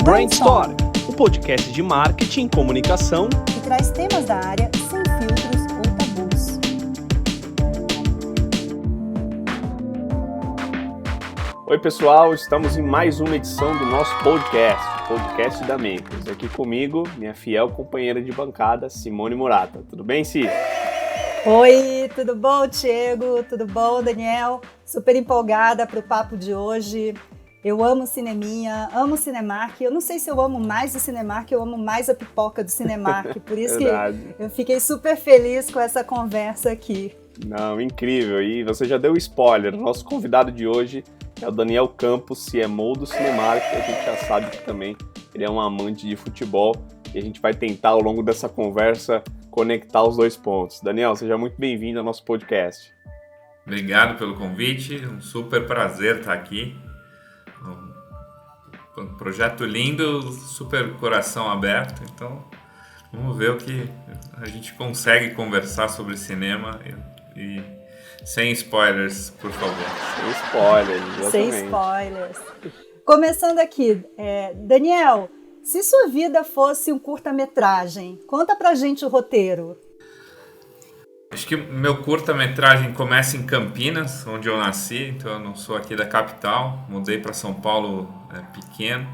Brainstorm, o podcast de marketing e comunicação que traz temas da área sem filtros ou tabus. Oi pessoal, estamos em mais uma edição do nosso podcast, o podcast da Makers. Aqui comigo, minha fiel companheira de bancada, Simone Murata. Tudo bem, Si? Oi, tudo bom, Diego? Tudo bom, Daniel? Super empolgada para o papo de hoje. Eu amo cineminha, amo Cinemark. Eu não sei se eu amo mais o Cinemark, eu amo mais a pipoca do Cinemark. Por isso que eu fiquei super feliz com essa conversa aqui. Não, incrível. E você já deu spoiler. O nosso convidado de hoje é o Daniel Campos, CMO do Cinemark. A gente já sabe que também ele é um amante de futebol. E a gente vai tentar, ao longo dessa conversa, conectar os dois pontos. Daniel, seja muito bem-vindo ao nosso podcast. Obrigado pelo convite. Um super prazer estar aqui. Um projeto lindo, super coração aberto, então vamos ver o que a gente consegue conversar sobre cinema e sem spoilers, por favor. Sem spoilers, exatamente. Sem spoilers. Começando aqui, Daniel, se sua vida fosse um curta-metragem, conta pra gente o roteiro. Acho que meu curta-metragem começa em Campinas, onde eu nasci, então eu não sou aqui da capital, mudei para São Paulo pequeno,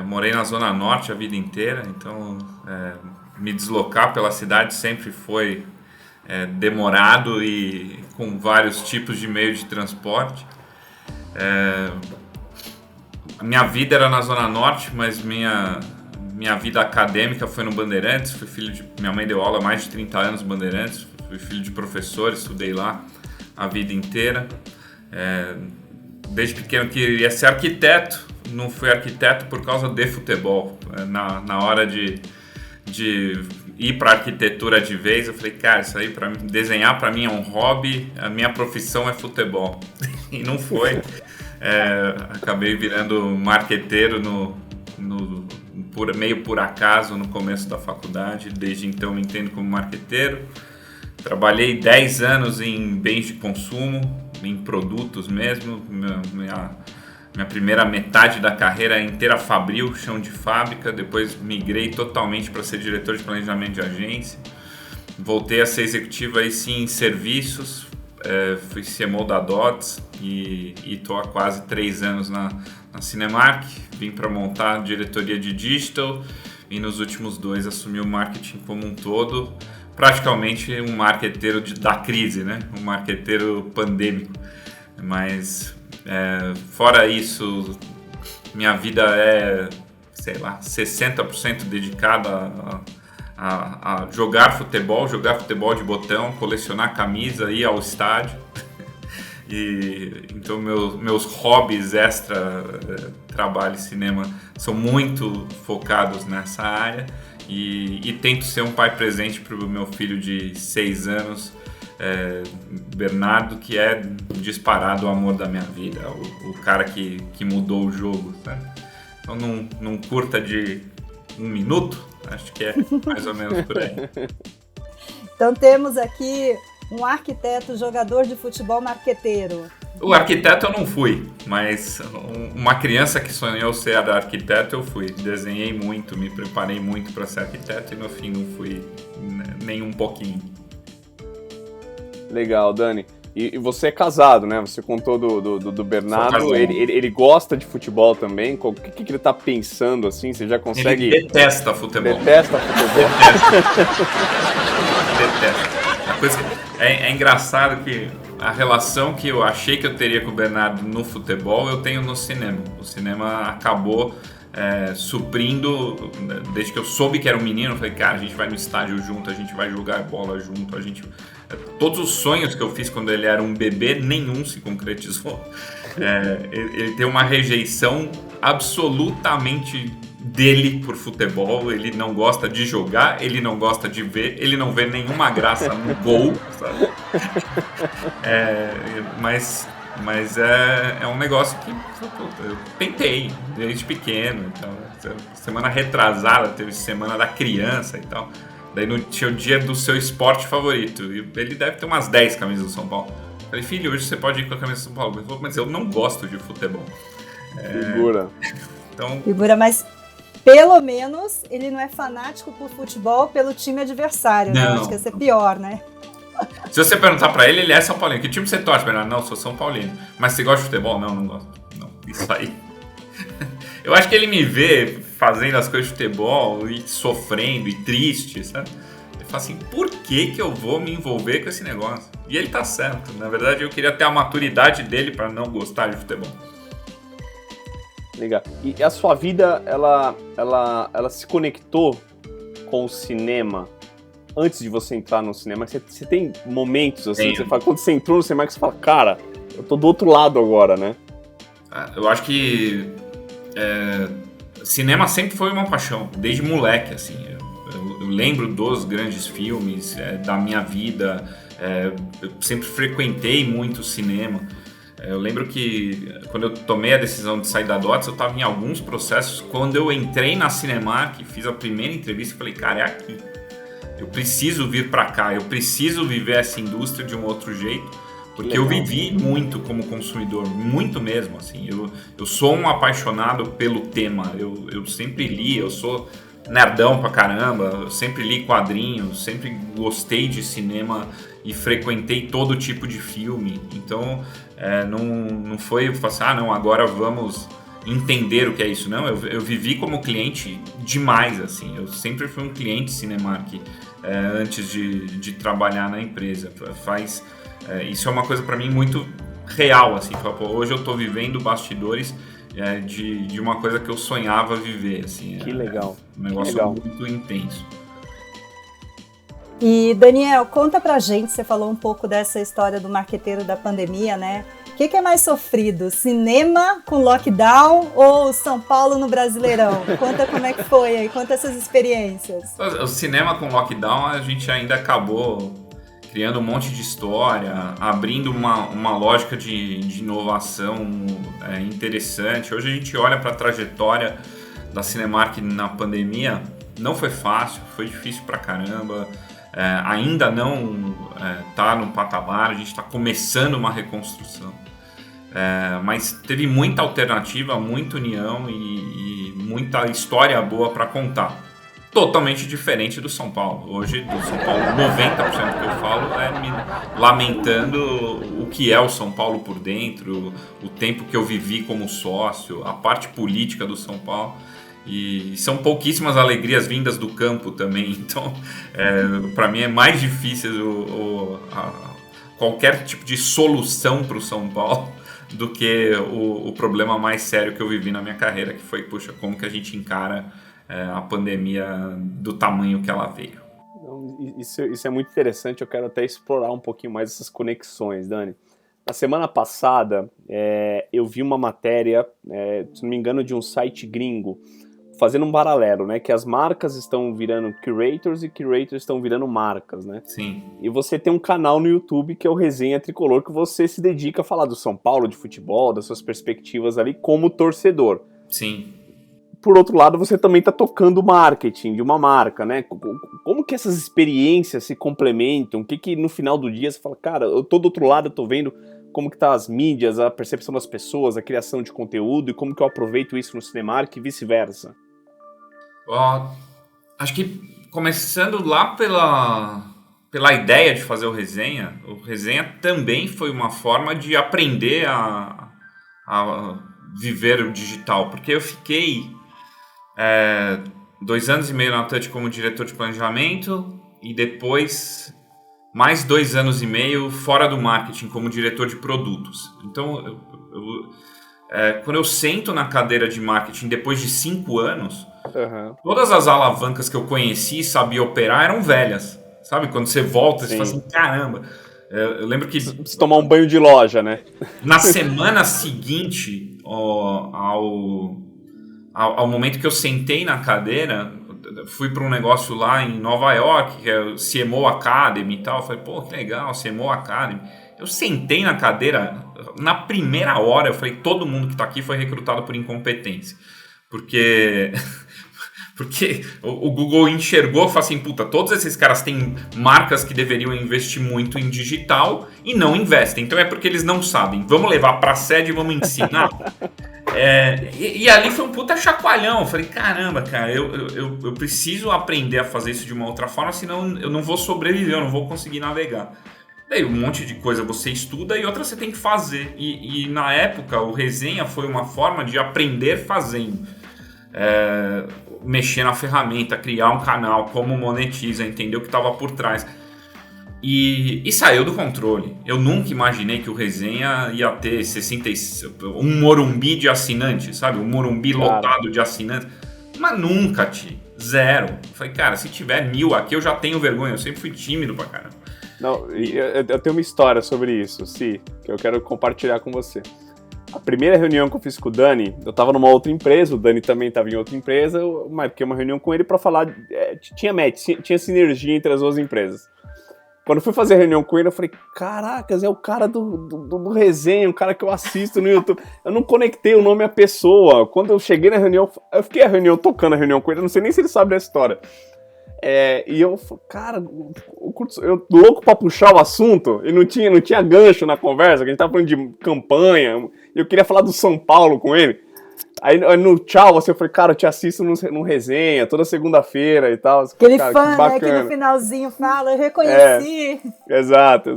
morei na Zona Norte a vida inteira, então me deslocar pela cidade sempre foi demorado e com vários tipos de meio de transporte. A minha vida era na Zona Norte, mas minha vida acadêmica foi no Bandeirantes, fui filho de... Minha mãe deu aula há mais de 30 anos no Bandeirantes, fui filho de professor, estudei lá a vida inteira. Desde pequeno queria ser arquiteto, não fui arquiteto por causa de futebol. Na hora de ir para arquitetura de vez, eu falei, cara, isso aí, desenhar para mim é um hobby, a minha profissão é futebol. E não foi. Acabei virando marqueteiro meio por acaso no começo da faculdade, desde então me entendo como marqueteiro. Trabalhei 10 anos em bens de consumo, em produtos mesmo. Minha primeira metade da carreira inteira fabril, chão de fábrica. Depois migrei totalmente para ser diretor de planejamento de agência. Voltei a ser executivo aí sim em serviços. Fui CMO da Dots e estou há quase 3 anos na Cinemark. Vim para montar a diretoria de digital e nos últimos 2 assumi o marketing como um todo. Praticamente um marqueteiro da crise, né? Um marqueteiro pandêmico. Mas fora isso, minha vida é, 60% dedicada a jogar futebol de botão, colecionar camisa, ir ao estádio. Então meus hobbies extra trabalho e cinema são muito focados nessa área e tento ser um pai presente para o meu filho de 6 anos, Bernardo, que é disparado o amor da minha vida, o cara que mudou o jogo, sabe? Então num curta de 1 minuto, acho que é mais ou menos por aí. Então temos aqui um arquiteto, jogador de futebol, marqueteiro. O arquiteto eu não fui, mas uma criança que sonhou ser arquiteto eu fui. Desenhei muito, me preparei muito para ser arquiteto e no fim não fui nem um pouquinho. Legal, Dani. E você é casado, né? Você contou do Bernardo, ele gosta de futebol também? O que ele tá pensando assim? Você já consegue... Ele detesta futebol. Detesta futebol? Detesta. A coisa é engraçado que a relação que eu achei que eu teria com o Bernardo no futebol, eu tenho no cinema. O cinema acabou suprindo, desde que eu soube que era um menino, eu falei, cara, a gente vai no estádio junto, a gente vai jogar bola junto, todos os sonhos que eu fiz quando ele era um bebê, nenhum se concretizou. Ele tem uma rejeição absolutamente dele por futebol, ele não gosta de jogar, ele não gosta de ver, ele não vê nenhuma graça no gol, sabe? Mas é um negócio que eu tentei desde pequeno. Então, semana retrasada, teve semana da criança e tal. Daí tinha o dia do seu esporte favorito. E ele deve ter umas 10 camisas do São Paulo. Eu falei, filho, hoje você pode ir com a camisa do São Paulo. Ele falou, mas eu não gosto de futebol. Figura. Figura, mas pelo menos ele não é fanático por futebol pelo time adversário, né? Acho que ia ser pior, né? Se você perguntar pra ele, ele é São Paulino. Que time você torce? Não, sou São Paulino. Mas você gosta de futebol? Não gosto. Não, isso aí. Eu acho que ele me vê fazendo as coisas de futebol e sofrendo e triste, sabe? Ele fala assim, por que eu vou me envolver com esse negócio? E ele tá certo. Na verdade, eu queria ter a maturidade dele pra não gostar de futebol. Legal. E a sua vida, ela se conectou com o cinema antes de você entrar no cinema? Você tem momentos assim, que você fala, quando você entrou no cinema, que você fala, cara, eu tô do outro lado agora, né? Eu acho que cinema sempre foi uma paixão, desde moleque, assim. Eu lembro dos grandes filmes da minha vida, eu sempre frequentei muito o cinema. Eu lembro que quando eu tomei a decisão de sair da DOTS, eu estava em alguns processos. Quando eu entrei na Cinemark, fiz a primeira entrevista, eu falei, cara, é aqui. Eu preciso vir para cá, eu preciso viver essa indústria de um outro jeito, porque eu vivi muito como consumidor, muito mesmo, assim. Eu sou um apaixonado pelo tema, eu sempre li, eu sou nerdão pra caramba, eu sempre li quadrinhos, sempre gostei de cinema e frequentei todo tipo de filme. Então, não foi assim, não, agora vamos entender o que é isso. Não, eu vivi como cliente demais, assim. Eu sempre fui um cliente Cinemark antes de trabalhar na empresa. Isso é uma coisa para mim muito real, assim. Hoje eu estou vivendo bastidores de uma coisa que eu sonhava viver, assim. Que legal. Um negócio muito intenso. E, Daniel, conta pra gente, você falou um pouco dessa história do marqueteiro da pandemia, né? O que é mais sofrido, cinema com lockdown ou São Paulo no Brasileirão? Conta como é que foi aí, conta essas experiências. O cinema com lockdown, a gente ainda acabou criando um monte de história, abrindo uma lógica de inovação interessante. Hoje a gente olha para a trajetória da Cinemark na pandemia, não foi fácil, foi difícil pra caramba. Ainda não está no patamar, a gente está começando uma reconstrução, mas teve muita alternativa, muita união e muita história boa para contar, totalmente diferente do São Paulo. Hoje do São Paulo, 90% que eu falo me lamentando o que é o São Paulo por dentro, o tempo que eu vivi como sócio, a parte política do São Paulo. E são pouquíssimas alegrias vindas do campo também, então para mim é mais difícil qualquer tipo de solução para o São Paulo do que o problema mais sério que eu vivi na minha carreira, que foi, puxa, como que a gente encara a pandemia do tamanho que ela veio. Isso é muito interessante, eu quero até explorar um pouquinho mais essas conexões, Dani. Na semana passada, eu vi uma matéria, se não me engano, de um site gringo, fazendo um paralelo, né? Que as marcas estão virando curators e curators estão virando marcas, né? Sim. E você tem um canal no YouTube que é o Resenha Tricolor, que você se dedica a falar do São Paulo, de futebol, das suas perspectivas ali como torcedor. Sim. Por outro lado, você também está tocando marketing de uma marca, né? Como que essas experiências se complementam? O que no final do dia você fala, cara, eu tô do outro lado, eu tô vendo como que tá as mídias, a percepção das pessoas, a criação de conteúdo e como que eu aproveito isso no Cinemark e vice-versa? Acho que começando lá pela ideia de fazer o Resenha também foi uma forma de aprender a viver o digital, porque eu fiquei 2 anos e meio na Touch como diretor de planejamento e depois mais 2 anos e meio fora do marketing como diretor de produtos. Então, quando eu sento na cadeira de marketing depois de 5 anos, todas as alavancas que eu conheci e sabia operar eram velhas. Sabe? Quando você volta, você fala assim, caramba. Eu lembro que... Você tomar um banho de loja, né? Na semana seguinte ao momento que eu sentei na cadeira, fui para um negócio lá em Nova York, que é o CMO Academy e tal. Eu falei, pô, que legal, CMO Academy. Eu sentei na cadeira, na primeira hora eu falei, todo mundo que está aqui foi recrutado por incompetência. Porque o Google enxergou e falou assim, puta, todos esses caras têm marcas que deveriam investir muito em digital e não investem. Então é porque eles não sabem. Vamos levar para a sede e vamos ensinar. E ali foi um puta chacoalhão. Eu falei, caramba, cara, eu preciso aprender a fazer isso de uma outra forma, senão eu não vou sobreviver, eu não vou conseguir navegar. Daí um monte de coisa você estuda e outra você tem que fazer. E na época o Resenha foi uma forma de aprender fazendo. Mexer na ferramenta, criar um canal, como monetiza, entender o que estava por trás. E saiu do controle. Eu nunca imaginei que o Resenha ia ter um Morumbi de assinantes, sabe? Um Morumbi lotado de assinantes. Mas nunca, zero. Eu falei, cara, se tiver 1000 aqui, eu já tenho vergonha. Eu sempre fui tímido pra caramba. Não, eu tenho uma história sobre isso, que eu quero compartilhar com você. A primeira reunião que eu fiz com o Dani, eu tava numa outra empresa, o Dani também tava em outra empresa, eu marquei uma reunião com ele pra falar, tinha match, tinha sinergia entre as duas empresas. Quando eu fui fazer a reunião com ele, eu falei, caracas, é o cara do Resenha, um cara que eu assisto no YouTube. Eu não conectei o nome à pessoa. Quando eu cheguei na reunião, eu fiquei a reunião tocando a reunião com ele, eu não sei nem se ele sabe dessa história. E eu falei, cara, eu louco pra puxar o assunto, e não tinha gancho na conversa, que a gente tava falando de campanha, e eu queria falar do São Paulo com ele. Aí no tchau, eu falei, cara, eu te assisto no Resenha, toda segunda-feira e tal. Aquele cara, fã, né, que no finalzinho fala, eu reconheci. Exato.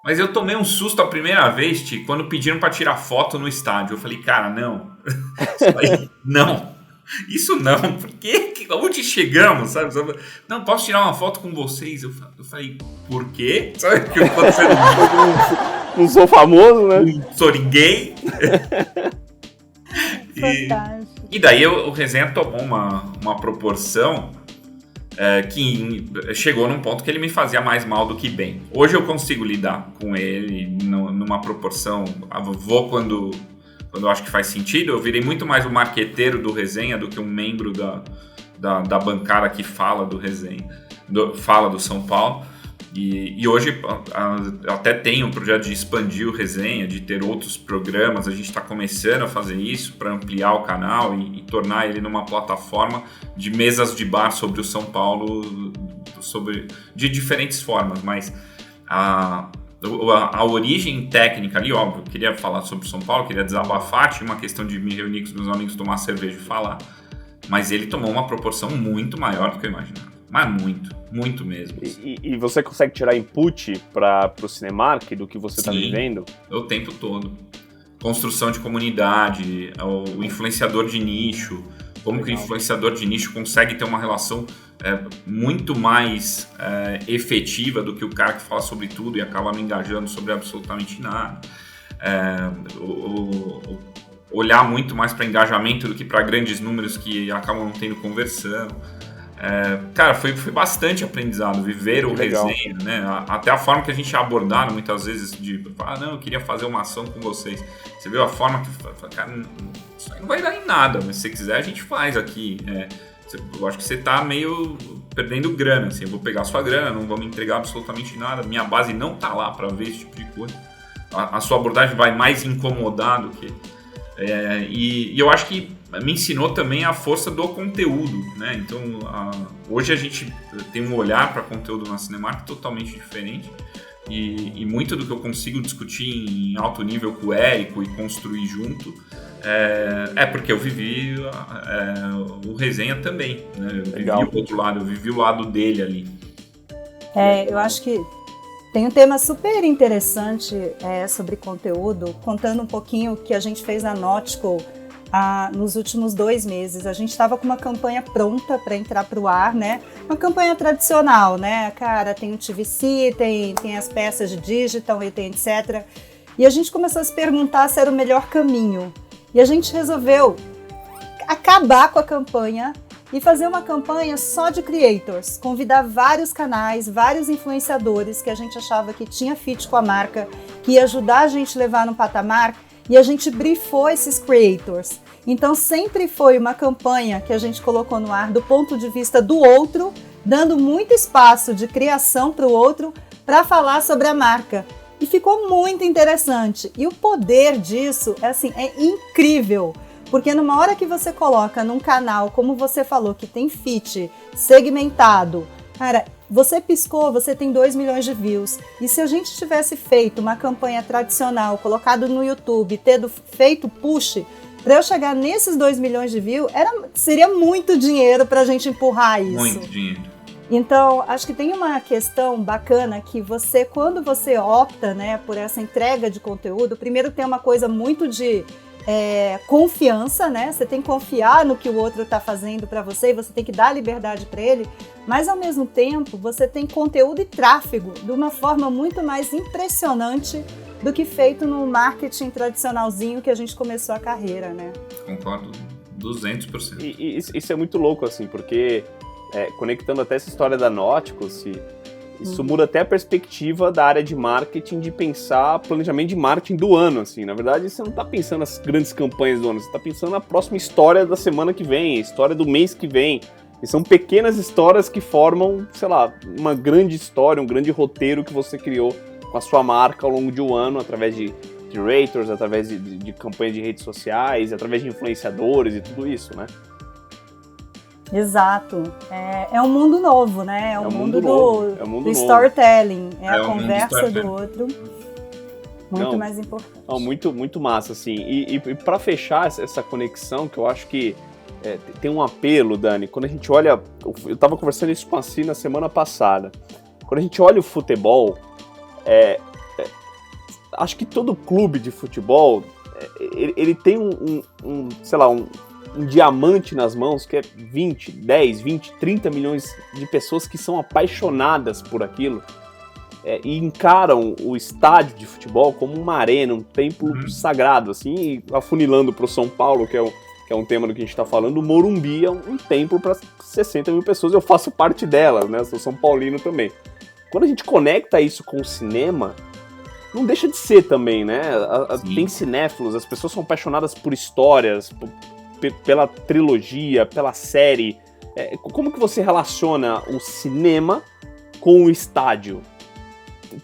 Mas eu tomei um susto a primeira vez, quando pediram pra tirar foto no estádio. Eu falei, cara, não. Isso não, porque onde chegamos, sabe? Não, posso tirar uma foto com vocês? Eu falei, por quê? Sabe que não sou famoso, né? Não sou ninguém. E daí o Resenha tomou uma proporção que chegou num ponto que ele me fazia mais mal do que bem. Hoje eu consigo lidar com ele numa proporção, vou quando eu acho que faz sentido. Eu virei muito mais um marqueteiro do Resenha do que um membro da bancada que fala do Resenha, fala do São Paulo. E hoje eu até tenho um projeto de expandir o Resenha, de ter outros programas. A gente está começando a fazer isso para ampliar o canal e tornar ele numa plataforma de mesas de bar sobre o São Paulo, de diferentes formas. Mas a origem técnica ali, óbvio, eu queria falar sobre o São Paulo, queria desabafar, tinha uma questão de me reunir com os meus amigos, tomar cerveja e falar. Mas ele tomou uma proporção muito maior do que eu imaginava. Mas muito mesmo. E você consegue tirar input para o Cinemark do que você está vivendo? O tempo todo. Construção de comunidade, o influenciador de nicho, como que o influenciador de nicho consegue ter uma relação muito mais efetiva do que o cara que fala sobre tudo e acaba não engajando sobre absolutamente nada. Olhar muito mais para engajamento do que para grandes números que acabam não tendo conversão. Cara, foi bastante aprendizado viver o Resenha, né? Até a forma que a gente abordaram muitas vezes de não, eu queria fazer uma ação com vocês. Você viu a forma que, cara, isso aí não vai dar em nada, mas se você quiser a gente faz aqui. Eu acho que você tá meio perdendo grana, assim, eu vou pegar a sua grana, não vou me entregar absolutamente nada, minha base não tá lá para ver esse tipo de coisa. A sua abordagem vai mais incomodar do que... E eu acho que me ensinou também a força do conteúdo, né? Então, hoje a gente tem um olhar para conteúdo na Cinemark totalmente diferente e muito do que eu consigo discutir em alto nível com o Érico e construir junto porque eu vivi o Resenha também, né? Eu vivi o outro lado, eu vivi o lado dele ali. Eu acho que tem um tema super interessante sobre conteúdo, contando um pouquinho o que a gente fez na Nautical nos últimos 2 meses. A gente estava com uma campanha pronta para entrar para o ar, né? Uma campanha tradicional, né? Cara, tem o TVC, tem as peças de digital e tem etc. E a gente começou a se perguntar se era o melhor caminho. E a gente resolveu acabar com a campanha e fazer uma campanha só de creators, convidar vários canais, vários influenciadores que a gente achava que tinha fit com a marca, que ia ajudar a gente a levar no patamar, e a gente briefou esses creators. Então sempre foi uma campanha que a gente colocou no ar do ponto de vista do outro, dando muito espaço de criação para o outro para falar sobre a marca. E ficou muito interessante. E o poder disso é incrível. Porque numa hora que você coloca num canal, como você falou, que tem fit segmentado, cara, você piscou, você tem 2 milhões de views. E se a gente tivesse feito uma campanha tradicional, colocado no YouTube, feito push, para eu chegar nesses 2 milhões de views, seria muito dinheiro para a gente empurrar isso. Muito dinheiro. Então, acho que tem uma questão bacana que quando você opta, né, por essa entrega de conteúdo, primeiro tem uma coisa muito de confiança, né? Você tem que confiar no que o outro está fazendo para você e você tem que dar liberdade para ele, mas ao mesmo tempo você tem conteúdo e tráfego de uma forma muito mais impressionante do que feito no marketing tradicionalzinho que a gente começou a carreira, né? Concordo 200%. E isso é muito louco, assim, porque conectando até essa história da Nauticus, isso muda até a perspectiva da área de marketing, de pensar planejamento de marketing do ano, assim. Na verdade, você não está pensando nas grandes campanhas do ano, você está pensando na próxima história da semana que vem, a história do mês que vem. E são pequenas histórias que formam, sei lá, uma grande história, um grande roteiro que você criou com a sua marca ao longo de um ano, através de raters, através de campanhas de redes sociais, através de influenciadores e tudo isso, né? Exato. É um mundo novo, né? É um mundo do storytelling. É a conversa do outro. Muito mais importante. Muito, muito massa, assim. E para fechar essa conexão, que eu acho que tem um apelo, Dani, quando a gente olha... Eu estava conversando isso com a Ci na semana passada. Quando a gente olha o futebol, acho que todo clube de futebol, ele tem sei lá, um diamante nas mãos, que é 10, 20, 30 milhões de pessoas que são apaixonadas por aquilo e encaram o estádio de futebol como uma arena, um templo sagrado, assim, e afunilando para o São Paulo, que é um tema do que a gente está falando, o Morumbi é um templo para 60 mil pessoas, eu faço parte delas, né, eu sou São Paulino também. Quando a gente conecta isso com o cinema, não deixa de ser também, né, tem cinéfilos, as pessoas são apaixonadas por histórias, pela trilogia, pela série. Como que você relaciona o cinema com o estádio?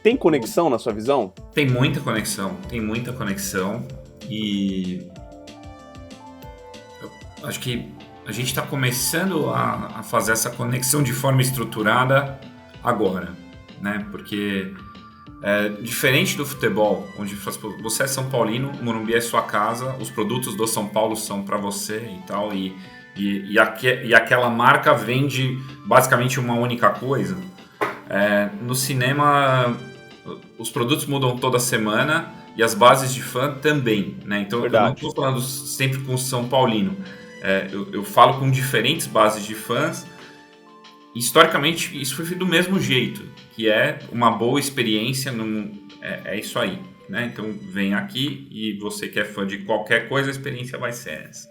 Tem conexão na sua visão? Tem muita conexão e eu acho que a gente está começando a fazer essa conexão de forma estruturada agora, né? Porque diferente do futebol, onde você é São Paulino, o Morumbi é sua casa, os produtos do São Paulo são para você e tal, e aquela marca vende basicamente uma única coisa. No cinema, os produtos mudam toda semana e as bases de fã também, né? Então verdade. Eu não estou falando sempre com o São Paulino, eu falo com diferentes bases de fãs. Historicamente, isso foi feito do mesmo jeito, que é uma boa experiência, é isso aí, né? Então, vem aqui e você que é fã de qualquer coisa, a experiência vai ser essa.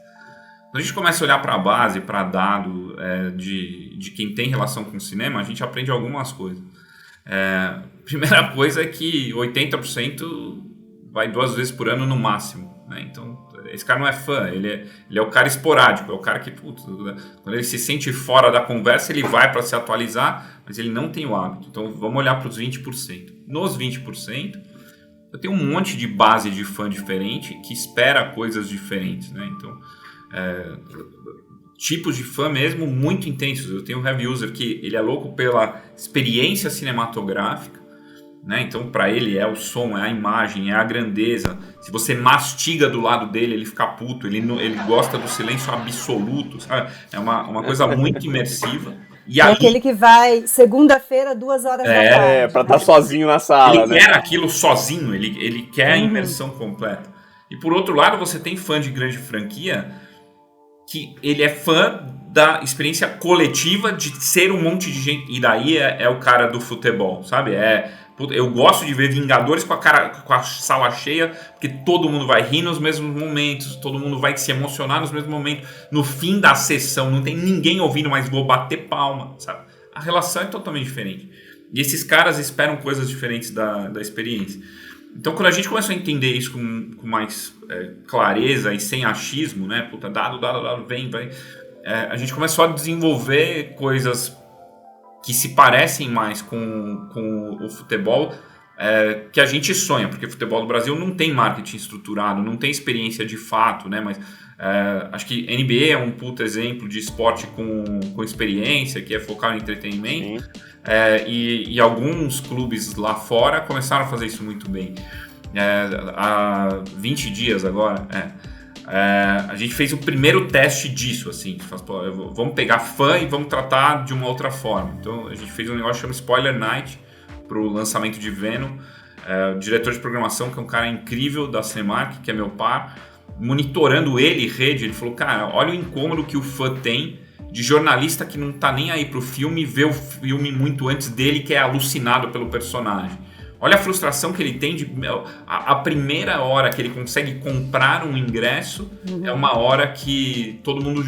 Quando a gente começa a olhar para a base, para dado de quem tem relação com o cinema, a gente aprende algumas coisas. Primeira coisa é que 80% vai 2 vezes por ano no máximo, né? Então, esse cara não é fã, ele é o cara esporádico, é o cara que, quando ele se sente fora da conversa, ele vai para se atualizar, mas ele não tem o hábito. Então, vamos olhar para os 20%. Nos 20%, eu tenho um monte de base de fã diferente que espera coisas diferentes, né? Então, tipos de fã mesmo muito intensos. Eu tenho um heavy user que ele é louco pela experiência cinematográfica, né? Então, para ele é o som, é a imagem, é a grandeza. Se você mastiga do lado dele, ele fica puto. Ele gosta do silêncio absoluto, sabe? É uma coisa muito imersiva. E aí, aquele que vai segunda-feira, 2 horas da tarde. Pra estar sozinho na sala. Ele quer aquilo sozinho, ele quer a imersão completa. E por outro lado, você tem fã de grande franquia que ele é fã da experiência coletiva de ser um monte de gente. E daí é o cara do futebol, sabe? Eu gosto de ver Vingadores com a sala cheia, porque todo mundo vai rir nos mesmos momentos, todo mundo vai se emocionar nos mesmos momentos. No fim da sessão, não tem ninguém ouvindo, mas vou bater palma, sabe? A relação é totalmente diferente. E esses caras esperam coisas diferentes da experiência. Então, quando a gente começou a entender isso com mais clareza e sem achismo, né? Puta, dado, vem. A gente começou a desenvolver coisas que se parecem mais com o futebol que a gente sonha, porque o futebol do Brasil não tem marketing estruturado, não tem experiência de fato, né? Mas acho que NBA é um puto exemplo de esporte com experiência, que é focado em entretenimento, e alguns clubes lá fora começaram a fazer isso muito bem. Há 20 dias agora, a gente fez o primeiro teste disso, assim, vamos pegar fã e vamos tratar de uma outra forma. Então a gente fez um negócio que chama Spoiler Night para o lançamento de Venom. O diretor de programação, que é um cara incrível da Cinemark, que é meu par, monitorando ele, rede, ele falou, cara, olha o incômodo que o fã tem de jornalista que não tá nem aí pro filme, vê o filme muito antes dele, que é alucinado pelo personagem. Olha a frustração que ele tem de... A primeira hora que ele consegue comprar um ingresso é uma hora que todo mundo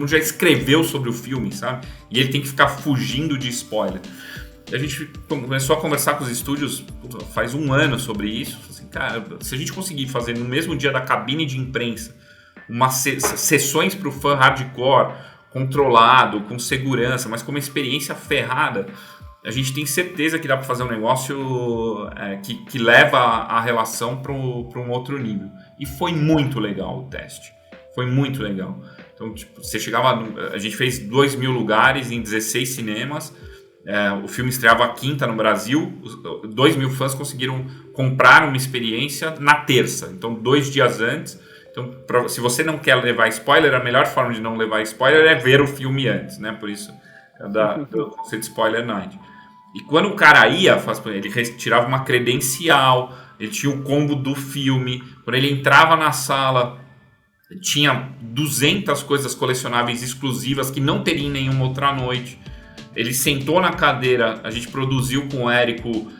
já escreveu sobre o filme, sabe? E ele tem que ficar fugindo de spoiler. A gente começou a conversar com os estúdios faz um ano sobre isso. Assim, cara, se a gente conseguir fazer no mesmo dia da cabine de imprensa sessões para o fã hardcore, controlado, com segurança, mas com uma experiência ferrada, a gente tem certeza que dá para fazer um negócio que leva a relação para um outro nível. E foi muito legal o teste. Foi muito legal. Então, tipo, você chegava... A gente fez 2.000 lugares em 16 cinemas. O filme estreava quinta no Brasil. 2.000 fãs conseguiram comprar uma experiência na terça. Então, 2 dias antes. Então, se você não quer levar spoiler, a melhor forma de não levar spoiler é ver o filme antes, né? Por isso, do conceito de Spoiler Night. E quando o cara ia, ele retirava uma credencial, ele tinha o combo do filme. Quando ele entrava na sala, tinha 200 coisas colecionáveis exclusivas que não teria em nenhuma outra noite. Ele sentou na cadeira, a gente produziu com o Érico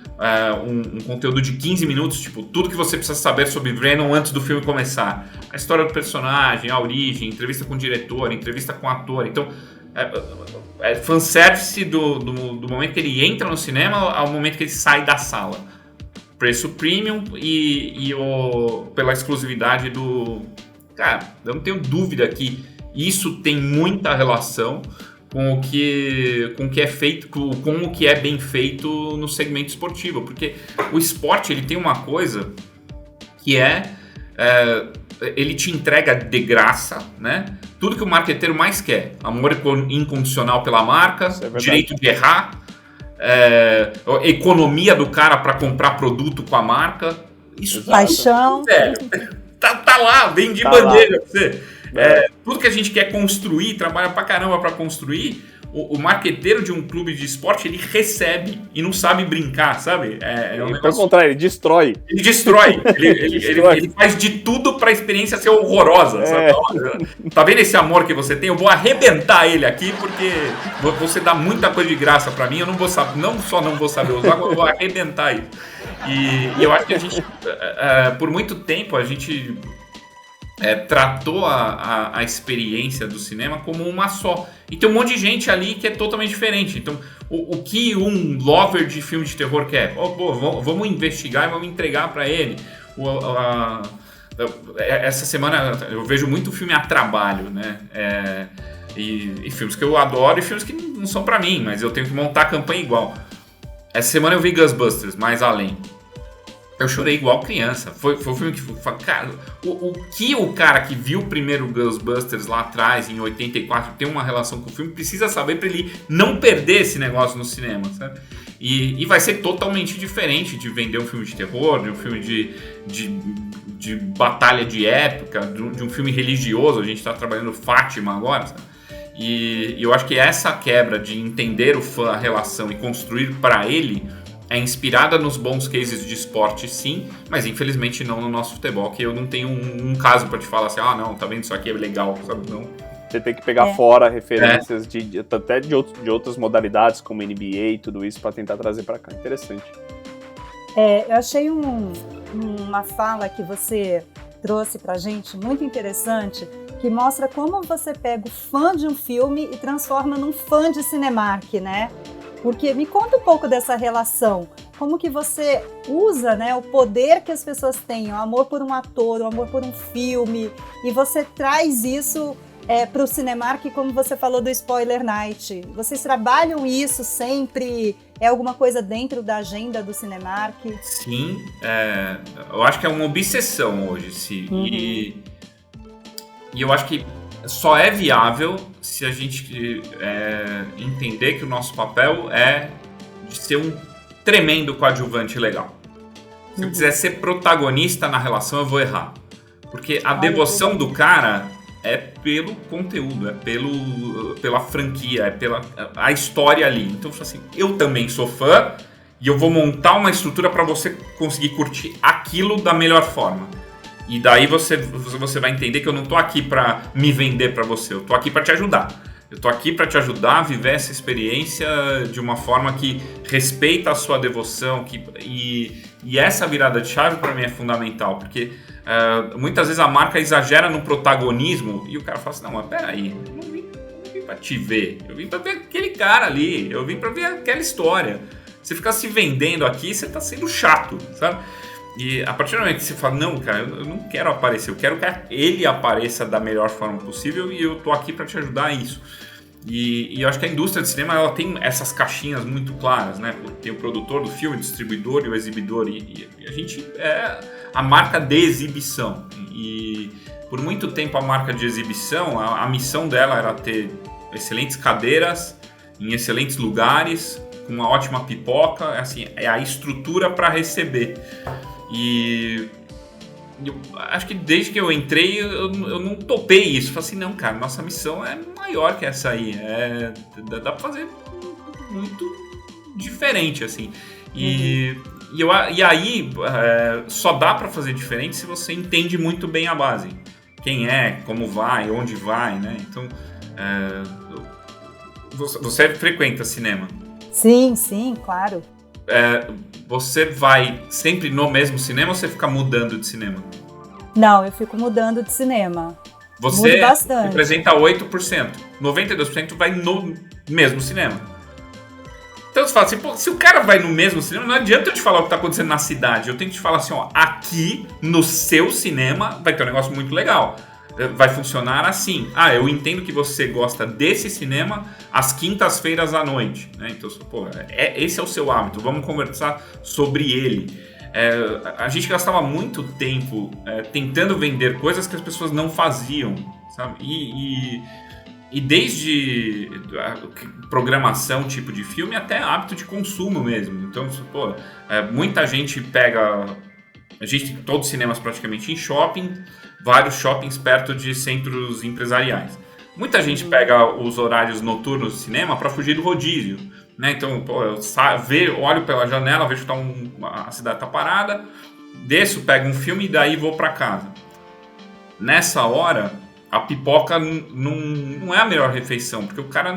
um conteúdo de 15 minutos, tipo, tudo que você precisa saber sobre Venom antes do filme começar. A história do personagem, a origem, entrevista com o diretor, entrevista com o ator. Então, fanservice do momento que ele entra no cinema ao momento que ele sai da sala. Preço premium e pela exclusividade do... Cara, eu não tenho dúvida que isso tem muita relação com o que é feito, com o que é bem feito no segmento esportivo, porque o esporte ele tem uma coisa que ele te entrega de graça, né? Tudo que o marqueteiro mais quer: amor incondicional pela marca, direito de errar, economia do cara para comprar produto com a marca, isso paixão, velho, tá lá, vem de bandeja pra você. Tudo que a gente quer construir, trabalha pra caramba pra construir, o marqueteiro de um clube de esporte, ele recebe e não sabe brincar, sabe? Pelo contrário, ele destrói. Ele destrói. Ele faz de tudo pra experiência ser horrorosa, sabe? Tá vendo esse amor que você tem? Eu vou arrebentar ele aqui, porque você dá muita coisa de graça pra mim, eu não vou saber, não só não vou saber usar, eu vou arrebentar ele. E eu acho que a gente, por muito tempo, a gente... tratou a experiência do cinema como uma só. E tem um monte de gente ali que é totalmente diferente. Então, o que um lover de filme de terror quer? Vamos investigar e vamos entregar para ele. Essa semana eu vejo muito filme a trabalho, né? E filmes que eu adoro e filmes que não são para mim, mas eu tenho que montar a campanha igual. Essa semana eu vi Ghostbusters, Mais Além. Eu chorei igual criança. Foi um filme que... Cara, o que o cara que viu o primeiro Ghostbusters lá atrás, em 84, tem uma relação com o filme, precisa saber para ele não perder esse negócio no cinema, sabe? E vai ser totalmente diferente de vender um filme de terror, de um filme de batalha de época, de um filme religioso. A gente está trabalhando Fátima agora, sabe? E eu acho que essa quebra de entender o fã, a relação e construir para ele... é inspirada nos bons cases de esporte, sim, mas infelizmente não no nosso futebol, que eu não tenho um caso para te falar assim, não, tá vendo, isso aqui é legal, sabe? Não. Você tem que pegar fora referências até de outras modalidades, como NBA e tudo isso, para tentar trazer para cá. Interessante. Eu achei uma fala que você trouxe pra gente muito interessante, que mostra como você pega o fã de um filme e transforma num fã de Cinemark, né? Porque me conta um pouco dessa relação, como que você usa, né, o poder que as pessoas têm, o amor por um ator, o amor por um filme, e você traz isso para o Cinemark, como você falou do Spoiler Night. Vocês trabalham isso sempre? É alguma coisa dentro da agenda do Cinemark? Sim, eu acho que é uma obsessão hoje, sim. E eu acho que só é viável se a gente entender que o nosso papel é de ser um tremendo coadjuvante legal. Se eu quiser ser protagonista na relação, eu vou errar. Porque a devoção do cara é pelo conteúdo, é pela franquia, é pela a história ali. Então, assim, eu também sou fã e eu vou montar uma estrutura para você conseguir curtir aquilo da melhor forma. E daí você vai entender que eu não tô aqui para me vender para você, eu tô aqui para te ajudar. Eu tô aqui para te ajudar a viver essa experiência de uma forma que respeita a sua devoção. E essa virada de chave para mim é fundamental, porque muitas vezes a marca exagera no protagonismo e o cara fala assim, não, mas peraí, eu não vim para te ver, eu vim para ver aquele cara ali, eu vim para ver aquela história. Você ficar se vendendo aqui, você tá sendo chato, sabe? E a partir do momento que você fala, não, cara, eu não quero aparecer, eu quero que ele apareça da melhor forma possível e eu tô aqui para te ajudar a isso. E eu acho que a indústria de cinema, ela tem essas caixinhas muito claras, né? Tem o produtor do filme, o distribuidor e o exibidor, e a gente é a marca de exibição. E por muito tempo a marca de exibição, a missão dela era ter excelentes cadeiras, em excelentes lugares, com uma ótima pipoca, assim, é a estrutura para receber. E eu acho que desde que eu entrei, eu não topei isso. Falei assim, não, cara, nossa missão é maior que essa aí. Dá pra fazer muito diferente, assim. E aí, só dá pra fazer diferente se você entende muito bem a base. Quem é, como vai, onde vai, né? Então, você frequenta cinema? Sim, claro. Você vai sempre no mesmo cinema ou você fica mudando de cinema? Não, eu fico mudando de cinema. Você Mudo bastante. representa 8%. 92% vai no mesmo cinema. Então você fala assim, pô, se o cara vai no mesmo cinema, não adianta eu te falar o que está acontecendo na cidade. Eu tenho que te falar assim, ó, aqui no seu cinema vai ter um negócio muito legal. Vai funcionar assim. Eu entendo que você gosta desse cinema às quintas-feiras à noite, né? Então, pô, esse é o seu hábito, vamos conversar sobre ele. A gente gastava muito tempo tentando vender coisas que as pessoas não faziam, sabe? E desde programação, tipo de filme, até hábito de consumo mesmo. Então, pô, muita gente pega... A gente tem todos os cinemas praticamente em shopping, vários shoppings perto de centros empresariais. Muita gente pega os horários noturnos do cinema para fugir do rodízio, né? Então, pô, eu olho pela janela, vejo que a cidade tá parada, desço, pego um filme e daí vou para casa. Nessa hora, a pipoca não é a melhor refeição, porque o cara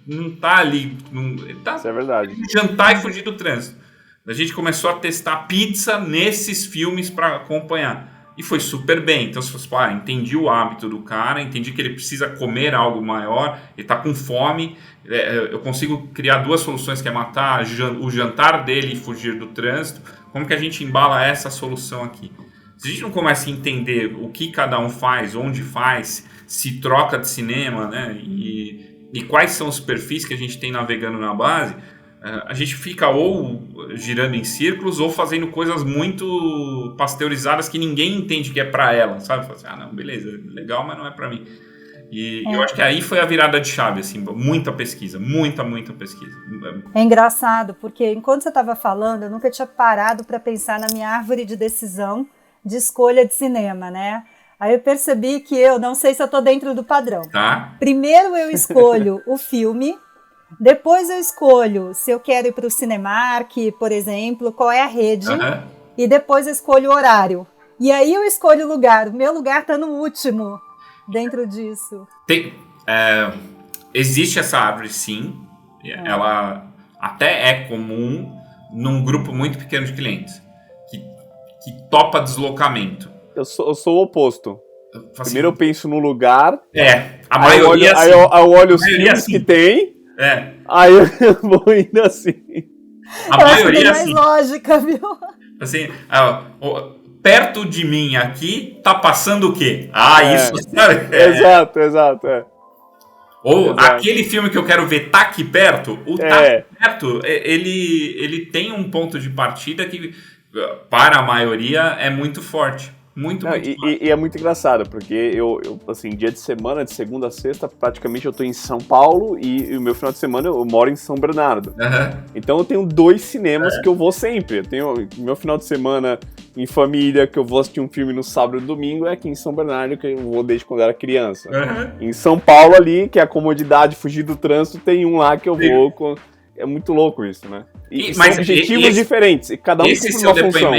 não tá ali, ele tá Isso é verdade. jantar e fugir do trânsito. A gente começou a testar pizza nesses filmes para acompanhar. E foi super bem. Então, se fosse, entendi o hábito do cara, entendi que ele precisa comer algo maior, ele está com fome, eu consigo criar duas soluções, que é matar o jantar dele e fugir do trânsito. Como que a gente embala essa solução aqui? Se a gente não começa a entender o que cada um faz, onde faz, se troca de cinema, né, e quais são os perfis que a gente tem navegando na base, a gente fica ou girando em círculos ou fazendo coisas muito pasteurizadas que ninguém entende que é pra ela, sabe? Fala assim, não, beleza, legal, mas não é pra mim. E eu acho que aí foi a virada de chave, assim, muita pesquisa, muita pesquisa. É engraçado, porque enquanto você estava falando, eu nunca tinha parado para pensar na minha árvore de decisão de escolha de cinema, né? Aí eu percebi que eu não sei se eu tô dentro do padrão. Tá. Primeiro eu escolho o filme, depois eu escolho se eu quero ir para o Cinemark, por exemplo, qual é a rede, e depois eu escolho o horário. E aí eu escolho o lugar. O meu lugar está no último dentro disso. Existe essa árvore, sim. Ela até é comum num grupo muito pequeno de clientes que topa deslocamento. Eu sou o oposto. Assim, primeiro eu penso no lugar. A maioria aí eu olho os filmes assim. que tem. Aí eu vou indo assim. A maioria mais assim. Lógica, viu? Assim, perto de mim aqui tá passando o quê? Isso. Exato. Ou aquele filme que eu quero ver tá aqui perto. O tá aqui perto, ele tem um ponto de partida que para a maioria é muito forte. Muito, Não, muito e é muito engraçado, porque eu, assim, dia de semana, de segunda a sexta, praticamente eu tô em São Paulo e o meu final de semana eu moro em São Bernardo. Então eu tenho 2 cinemas que eu vou sempre. Eu tenho meu final de semana em família, que eu vou assistir um filme no sábado e domingo, é aqui em São Bernardo, que eu vou desde quando eu era criança. Em São Paulo ali, que é a comodidade, fugir do trânsito, tem um lá que eu vou... É muito louco isso, né? E são objetivos diferentes, e cada um cumpre uma função.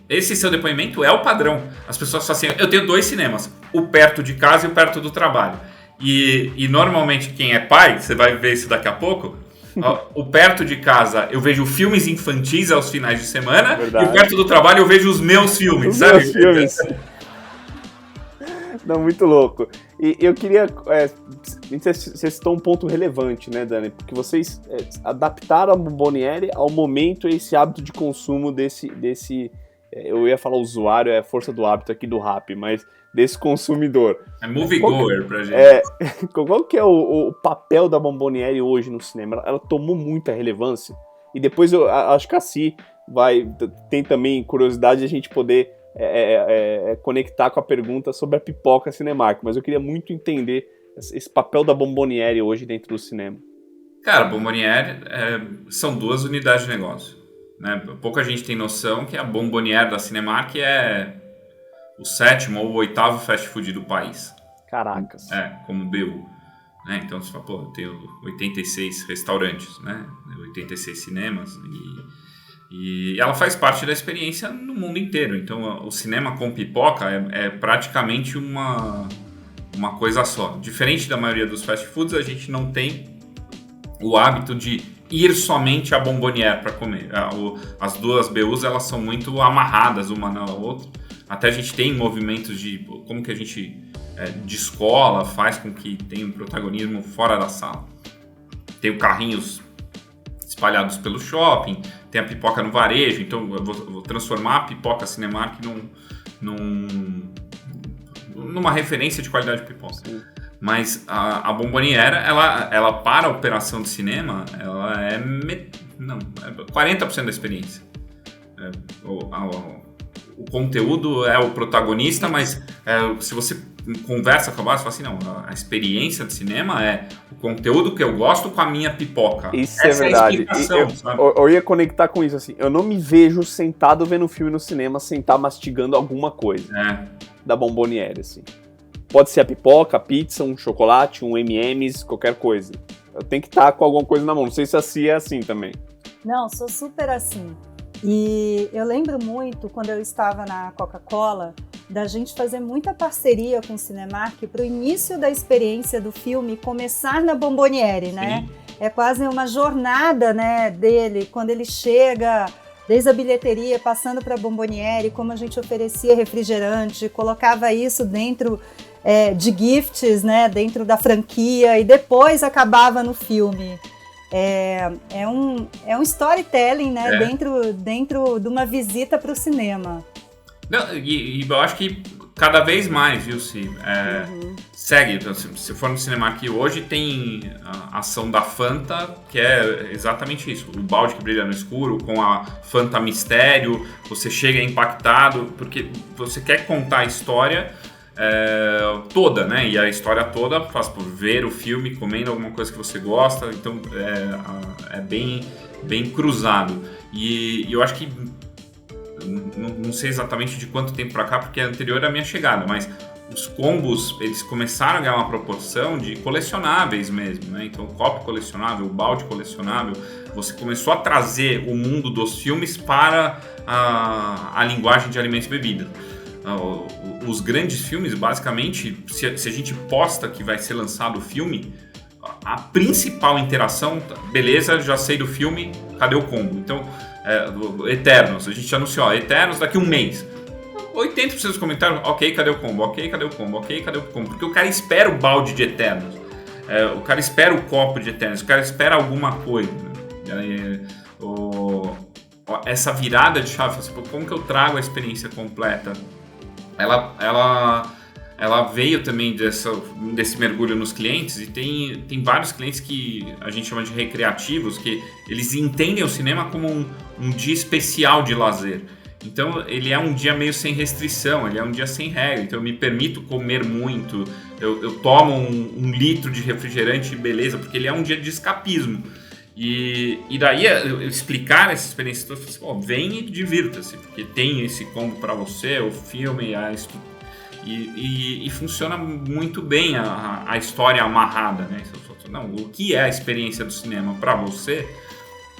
Esse seu depoimento é o padrão. As pessoas falam assim, eu tenho 2 cinemas, o perto de casa e o perto do trabalho. E normalmente quem é pai, você vai ver isso daqui a pouco, o perto de casa eu vejo filmes infantis aos finais de semana, e o perto do trabalho eu vejo os meus filmes, sabe? Meus filmes. Não, muito louco. E eu queria... você citou um ponto relevante, né, Dani? Porque vocês adaptaram a Bomboniere ao momento e esse hábito de consumo desse eu ia falar usuário, é a força do hábito aqui do Rappi, mas desse consumidor. É moviegoer pra gente. Qual que é o papel da Bomboniere hoje no cinema? Ela tomou muita relevância. E depois eu acho que a Si tem também curiosidade de a gente poder... conectar com a pergunta sobre a pipoca Cinemark, mas eu queria muito entender esse papel da Bomboniere hoje dentro do cinema. Cara, a Bomboniere são 2 unidades de negócio, né? Pouca gente tem noção que a Bomboniere da Cinemark é o 7º ou o 8º fast food do país. Caracas. Como BU. Né? Então você fala, eu tenho 86 restaurantes, né? 86 cinemas e ela faz parte da experiência no mundo inteiro. Então, o cinema com pipoca é praticamente uma coisa só. Diferente da maioria dos fast foods, a gente não tem o hábito de ir somente à Bomboniere para comer. As 2 BUs, elas são muito amarradas uma na outra. Até a gente tem movimentos de como que a gente, de escola, faz com que tenha um protagonismo fora da sala. Tem carrinhos espalhados pelo shopping, tem a pipoca no varejo, então eu vou transformar a pipoca Cinemark numa referência de qualidade de pipoca. Sim. Mas a Bomboniere, ela para a operação de cinema, ela é 40% da experiência. O conteúdo é o protagonista, mas se você conversa com a base, você fala assim, não, a experiência de cinema é o conteúdo que eu gosto com a minha pipoca. Isso essa é verdade. Eu ia conectar com isso, assim, eu não me vejo sentado vendo filme no cinema, sentar mastigando alguma coisa da Bomboniere, assim. Pode ser a pipoca, a pizza, um chocolate, um M&M's, qualquer coisa. Eu tenho que estar com alguma coisa na mão, não sei se a Cia é assim também. Não, sou super assim. E eu lembro muito, quando eu estava na Coca-Cola, da gente fazer muita parceria com o Cinemark para o início da experiência do filme começar na Bomboniere, né? Sim. É quase uma jornada, né, dele, quando ele chega, desde a bilheteria, passando para a Bomboniere, como a gente oferecia refrigerante, colocava isso dentro de gifts, né, dentro da franquia, e depois acabava no filme. É um storytelling, né, dentro de uma visita para o cinema. Não, e eu acho que cada vez mais, viu, Ci? Segue, então, se for no Cinemark hoje, tem a ação da Fanta, que é exatamente isso, o balde que brilha no escuro, com a Fanta Mistério, você chega impactado, porque você quer contar a história toda, né? E a história toda faz por ver o filme, comendo alguma coisa que você gosta, então é bem cruzado. E eu acho que não sei exatamente de quanto tempo pra cá, porque é anterior à minha chegada, mas os combos, eles começaram a ganhar uma proporção de colecionáveis mesmo, né? Então, copo colecionável, balde colecionável, você começou a trazer o mundo dos filmes para a linguagem de alimentos e bebidas. Os grandes filmes, basicamente, se a gente posta que vai ser lançado o filme, a principal interação, beleza, já sei do filme, cadê o combo? Então, Eternos, a gente anunciou, Eternos daqui um mês. 80% dos comentários, ok, cadê o combo? Ok, cadê o combo? Ok, cadê o combo? Porque o cara espera o balde de Eternos, o cara espera o copo de Eternos, o cara espera alguma coisa. Essa virada de chave, assim, como que eu trago a experiência completa? Ela veio também desse mergulho nos clientes, e tem vários clientes que a gente chama de recreativos, que eles entendem o cinema como um dia especial de lazer. Então ele é um dia meio sem restrição, ele é um dia sem regra, então eu me permito comer muito, eu tomo um litro de refrigerante, beleza, porque ele é um dia de escapismo. E daí eu explicar essa experiência toda, assim, vem e divirta-se, porque tem esse combo para você, o filme, e funciona muito bem a história amarrada, né? Não, o que é a experiência do cinema para você?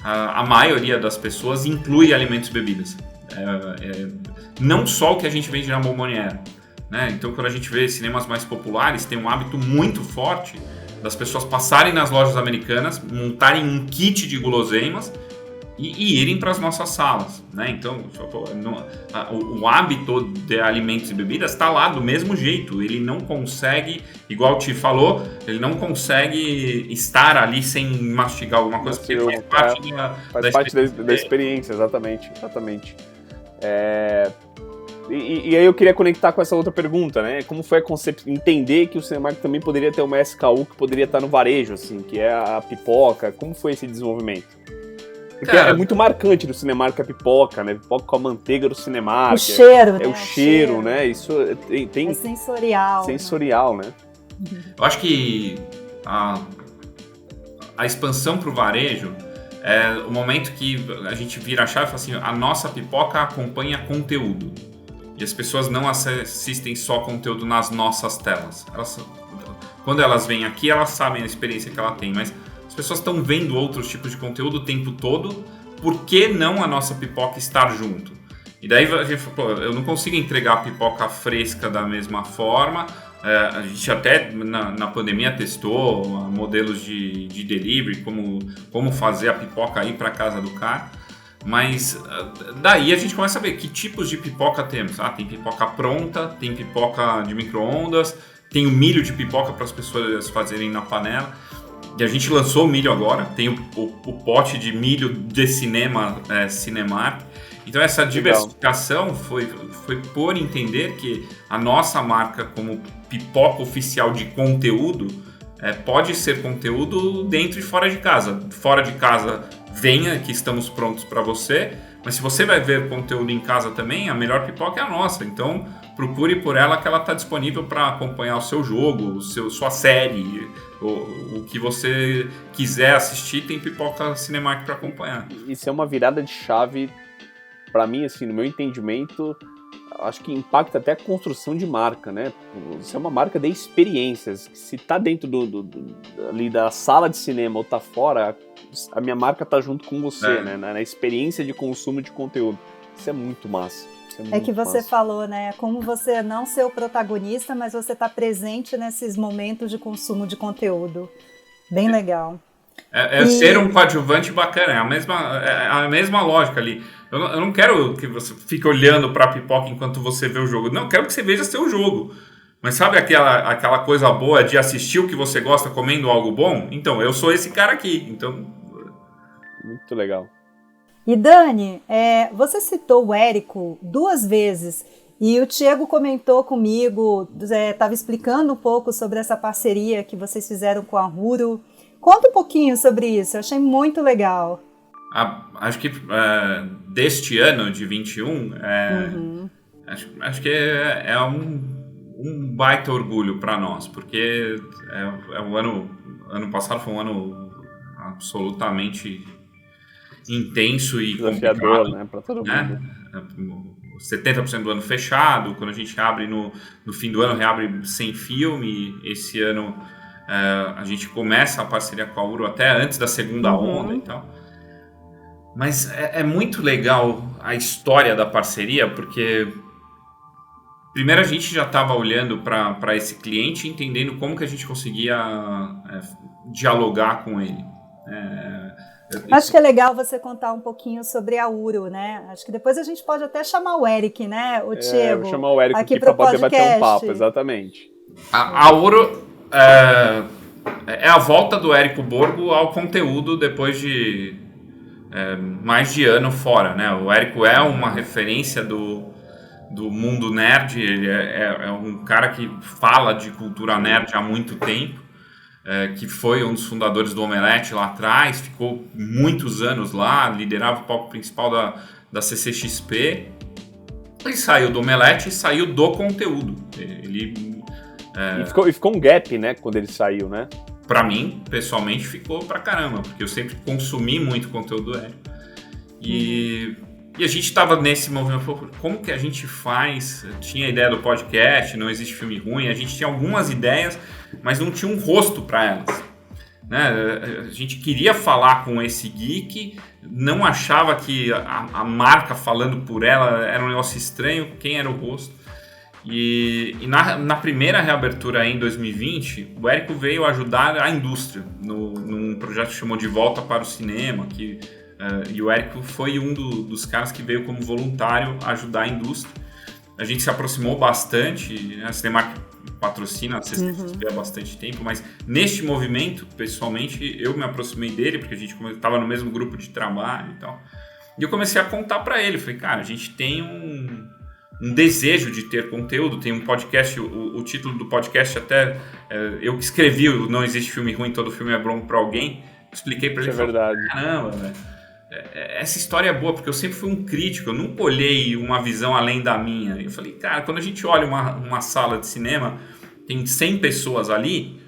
A maioria das pessoas inclui alimentos e bebidas. Não só o que a gente vende na Bomboniere, né? Então, quando a gente vê cinemas mais populares, tem um hábito muito forte das pessoas passarem nas lojas americanas, montarem um kit de guloseimas e irem para as nossas salas, né? Então, o hábito de alimentos e bebidas está lá do mesmo jeito. Ele não consegue, igual o Ti falou, ele não consegue estar ali sem mastigar alguma coisa, porque faz parte da experiência, exatamente. E aí eu queria conectar com essa outra pergunta, né? Como foi a concepção, entender que o Cinemark também poderia ter uma SKU que poderia estar no varejo, assim, que é a pipoca. Como foi esse desenvolvimento? Porque é muito marcante do Cinemark a pipoca, né? Pipoca com a manteiga do Cinemark. O cheiro, né? O cheiro, né? Isso tem... É sensorial. Sensorial, né? Eu acho que a expansão para o varejo é o momento que a gente vira a chave e fala assim, a nossa pipoca acompanha conteúdo. E as pessoas não assistem só conteúdo nas nossas telas. Quando elas vêm aqui, elas sabem a experiência que ela tem, mas as pessoas estão vendo outros tipos de conteúdo o tempo todo, por que não a nossa pipoca estar junto? E daí a gente falou, eu não consigo entregar a pipoca fresca da mesma forma. A gente até na pandemia testou modelos de delivery, como fazer a pipoca ir para casa do cara. Mas daí a gente começa a ver que tipos de pipoca temos. Tem pipoca pronta, tem pipoca de micro-ondas, tem o milho de pipoca para as pessoas fazerem na panela. E a gente lançou o milho agora, tem o pote de milho de cinema, Cinemark. Então essa diversificação foi por entender que a nossa marca como pipoca oficial de conteúdo pode ser conteúdo dentro e fora de casa. Fora de casa, venha que estamos prontos para você, mas se você vai ver conteúdo em casa também, a melhor pipoca é a nossa. Então procure por ela, que ela está disponível para acompanhar o seu jogo, sua série, o que você quiser assistir, tem pipoca Cinemark para acompanhar. Isso é uma virada de chave para mim, assim, no meu entendimento. Acho que impacta até a construção de marca, né? Isso é uma marca de experiências. Se tá dentro ali da sala de cinema ou tá fora, a minha marca tá junto com você, né? Na experiência de consumo de conteúdo. Isso é muito massa. É que você falou, né? Como você não ser o protagonista, mas você tá presente nesses momentos de consumo de conteúdo. Bem legal. Ser um coadjuvante bacana, é a mesma lógica ali. Eu não quero que você fique olhando para a pipoca enquanto você vê o jogo. Não, eu quero que você veja seu jogo. Mas sabe aquela coisa boa de assistir o que você gosta comendo algo bom? Então, eu sou esse cara aqui. Então... Muito legal. E Dani, você citou o Érico 2 vezes. E o Thiago comentou comigo, estava explicando um pouco sobre essa parceria que vocês fizeram com a Huro. Conta um pouquinho sobre isso, eu achei muito legal. Acho que deste ano de 21, acho que é um baita orgulho para nós, porque o ano passado foi um ano absolutamente intenso e desafiador, complicado, né, para todo mundo. 70% do ano fechado, quando a gente abre no fim do ano, reabre sem filme. Esse ano a gente começa a parceria com a Huro até antes da segunda onda e tal. Mas é muito legal a história da parceria, porque primeiro a gente já estava olhando para esse cliente, entendendo como que a gente conseguia dialogar com ele. Acho que é legal você contar um pouquinho sobre a Huro, né? Acho que depois a gente pode até chamar o Eric, né? O Thiago. Vou chamar o Eric aqui para poder bater um papo, exatamente. A Huro é a volta do Érico Borgo ao conteúdo depois de mais de ano fora, né? O Érico é uma referência do mundo nerd, ele é um cara que fala de cultura nerd há muito tempo, que foi um dos fundadores do Omelete lá atrás, ficou muitos anos lá, liderava o palco principal da CCXP, Ele saiu do Omelete e saiu do conteúdo. E ficou um gap, né, quando ele saiu, né? Pra mim, pessoalmente, ficou pra caramba, porque eu sempre consumi muito conteúdo do Érico. E a gente tava nesse movimento, como que a gente faz? Eu tinha a ideia do podcast, Não Existe Filme Ruim, a gente tinha algumas ideias, mas não tinha um rosto pra elas. Né? A gente queria falar com esse geek, não achava que a marca falando por ela era um negócio estranho, quem era o rosto. E na primeira reabertura em 2020, o Érico veio ajudar a indústria num projeto que chamou De Volta para o Cinema, e o Érico foi um dos caras que veio como voluntário ajudar a indústria. A gente se aproximou bastante, a Cinemark patrocina a CCXP há bastante tempo, mas neste movimento, pessoalmente, eu me aproximei dele, porque a gente estava no mesmo grupo de trabalho e tal. E eu comecei a contar para ele, falei, cara, a gente tem um desejo de ter conteúdo, tem um podcast, o título do podcast até, eu que escrevi o Não Existe Filme Ruim, Todo Filme é Bom para Alguém, expliquei para ele, é verdade. Caramba, velho, essa história é boa, porque eu sempre fui um crítico, eu nunca olhei uma visão além da minha. Eu falei, cara, quando a gente olha uma sala de cinema, tem 100 pessoas ali,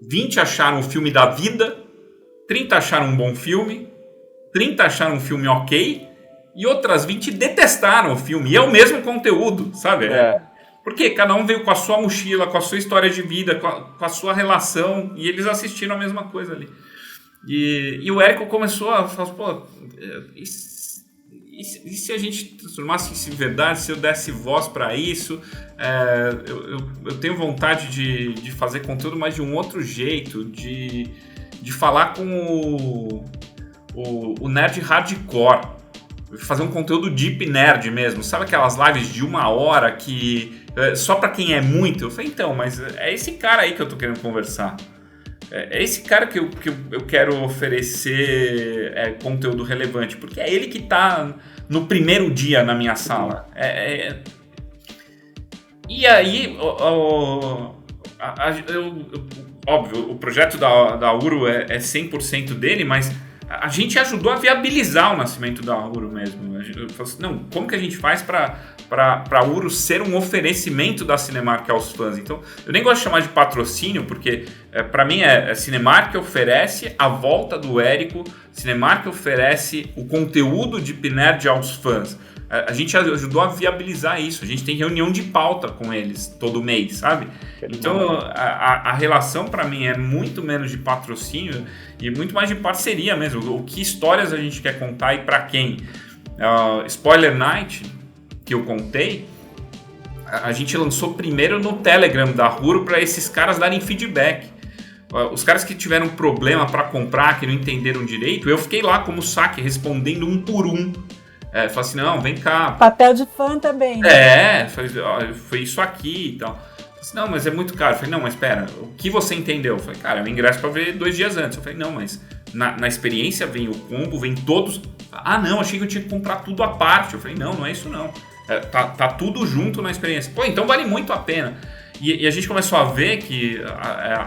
20 acharam o filme da vida, 30 acharam um bom filme, 30 acharam um filme ok, e outras 20 detestaram o filme. E é o mesmo conteúdo, sabe? Porque cada um veio com a sua mochila, com a sua história de vida, com a sua relação, e eles assistiram a mesma coisa ali. E o Érico começou a falar, pô, e se a gente transformasse isso em verdade, se eu desse voz para isso? Eu tenho vontade de fazer conteúdo, mas de um outro jeito, de falar com o nerd hardcore, fazer um conteúdo deep nerd mesmo, sabe aquelas lives de 1 hora que só para quem é muito? Eu falei, então, mas é esse cara aí que eu tô querendo conversar. É esse cara que eu quero oferecer conteúdo relevante, porque é ele que está no primeiro dia na minha sala. E aí, óbvio, o projeto da Uro é 100% dele, mas a gente ajudou a viabilizar o nascimento da Uro mesmo. Eu falei assim, não, como que a gente faz para a Uro ser um oferecimento da Cinemark aos fãs? Então, eu nem gosto de chamar de patrocínio, porque para mim a Cinemark oferece a volta do Érico, Cinemark oferece o conteúdo de Nerd aos fãs. A gente ajudou a viabilizar isso, a gente tem reunião de pauta com eles todo mês, sabe? Então a relação para mim é muito menos de patrocínio e muito mais de parceria mesmo. O que histórias a gente quer contar e para quem? Spoiler Night, que eu contei, a gente lançou primeiro no Telegram da Uro para esses caras darem feedback. Os caras que tiveram problema para comprar, que não entenderam direito, eu fiquei lá como saque, respondendo um por um. Falei assim, não, vem cá. Papel de fã também. Né? Foi isso aqui e tal. Falei assim, não, mas é muito caro. Eu falei, não, mas espera, o que você entendeu? Eu falei, cara, eu ingresso para ver 2 dias antes. Eu falei, não, mas na experiência vem o combo, vem todos. Ah, não, achei que eu tinha que comprar tudo à parte. Eu falei, não é isso não. Tá tudo junto na experiência. Pô, então vale muito a pena. E a gente começou a ver que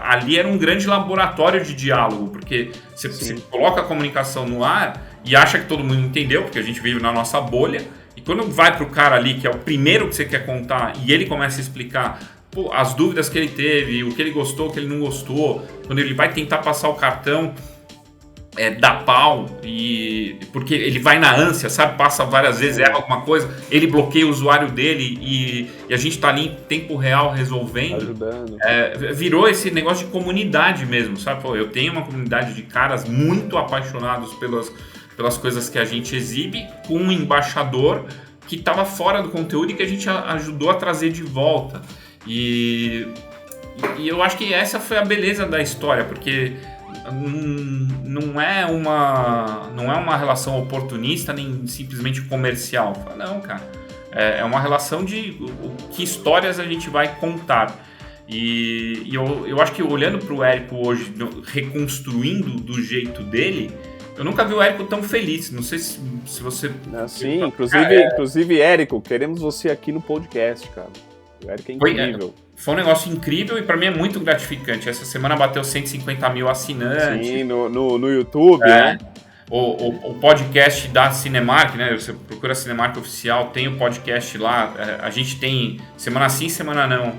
ali era um grande laboratório de diálogo, porque você coloca a comunicação no ar e acha que todo mundo entendeu, porque a gente vive na nossa bolha, e quando vai pro cara ali, que é o primeiro que você quer contar, e ele começa a explicar as dúvidas que ele teve, o que ele gostou, o que ele não gostou, quando ele vai tentar passar o cartão, dá pau, porque ele vai na ânsia, sabe? Passa várias vezes, erra alguma coisa, ele bloqueia o usuário dele e a gente tá ali em tempo real resolvendo. Ajudando. Virou esse negócio de comunidade mesmo, sabe? Pô, eu tenho uma comunidade de caras muito apaixonados pelas coisas que a gente exibe, com um embaixador que estava fora do conteúdo e que a gente ajudou a trazer de volta. E eu acho que essa foi a beleza da história, porque não é uma relação oportunista nem simplesmente comercial. Não, cara. É uma relação de que histórias a gente vai contar. E eu acho que olhando para o Érico hoje, reconstruindo do jeito dele, eu nunca vi o Érico tão feliz. Não sei se você... Sim, inclusive, Érico, queremos você aqui no podcast, cara. O Érico é incrível. Foi um negócio incrível e pra mim é muito gratificante. Essa semana bateu 150 mil assinantes. Sim, no YouTube, né? O podcast da Cinemark, né? Você procura a Cinemark Oficial, tem o podcast lá. A gente tem semana sim, semana não.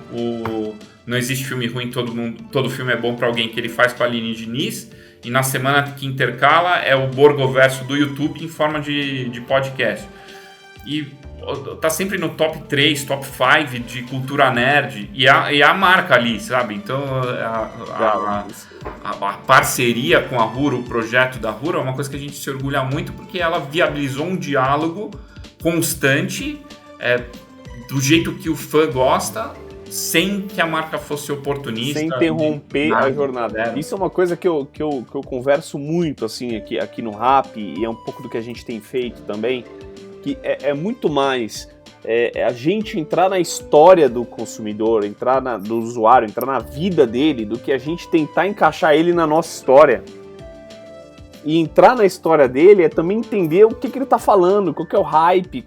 Não existe filme ruim, todo filme é bom para alguém, que ele faz com a Aline Diniz. E na semana que intercala é o Borgoverso do YouTube em forma de podcast. E tá sempre no top 3, top 5 de cultura nerd. E a marca ali, sabe? Então a parceria com a Huro, o projeto da Huro, é uma coisa que a gente se orgulha muito, porque ela viabilizou um diálogo constante, do jeito que o fã gosta, sem que a marca fosse oportunista. Sem interromper a jornada. Isso é uma coisa que eu converso muito assim, aqui no Rap, e é um pouco do que a gente tem feito também, que é muito mais a gente entrar na história do consumidor, do usuário, entrar na vida dele, do que a gente tentar encaixar ele na nossa história. E entrar na história dele é também entender o que ele tá falando, qual que é o hype,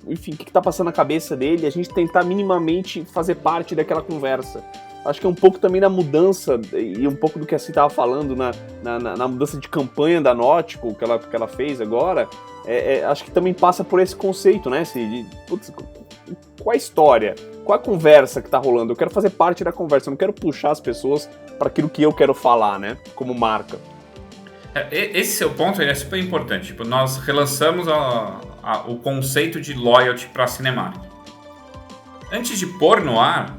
enfim, o que tá passando na cabeça dele, e a gente tentar minimamente fazer parte daquela conversa. Acho que é um pouco também na mudança, e um pouco do que a Ci estava falando, na mudança de campanha da Nautical, que ela fez agora, acho que também passa por esse conceito, né, Ci? Putz, qual a história? Qual a conversa que tá rolando? Eu quero fazer parte da conversa, eu não quero puxar as pessoas para aquilo que eu quero falar, né, como marca. Esse seu ponto é super importante. Tipo, nós relançamos o conceito de loyalty para a Cinemark. Antes de pôr no ar,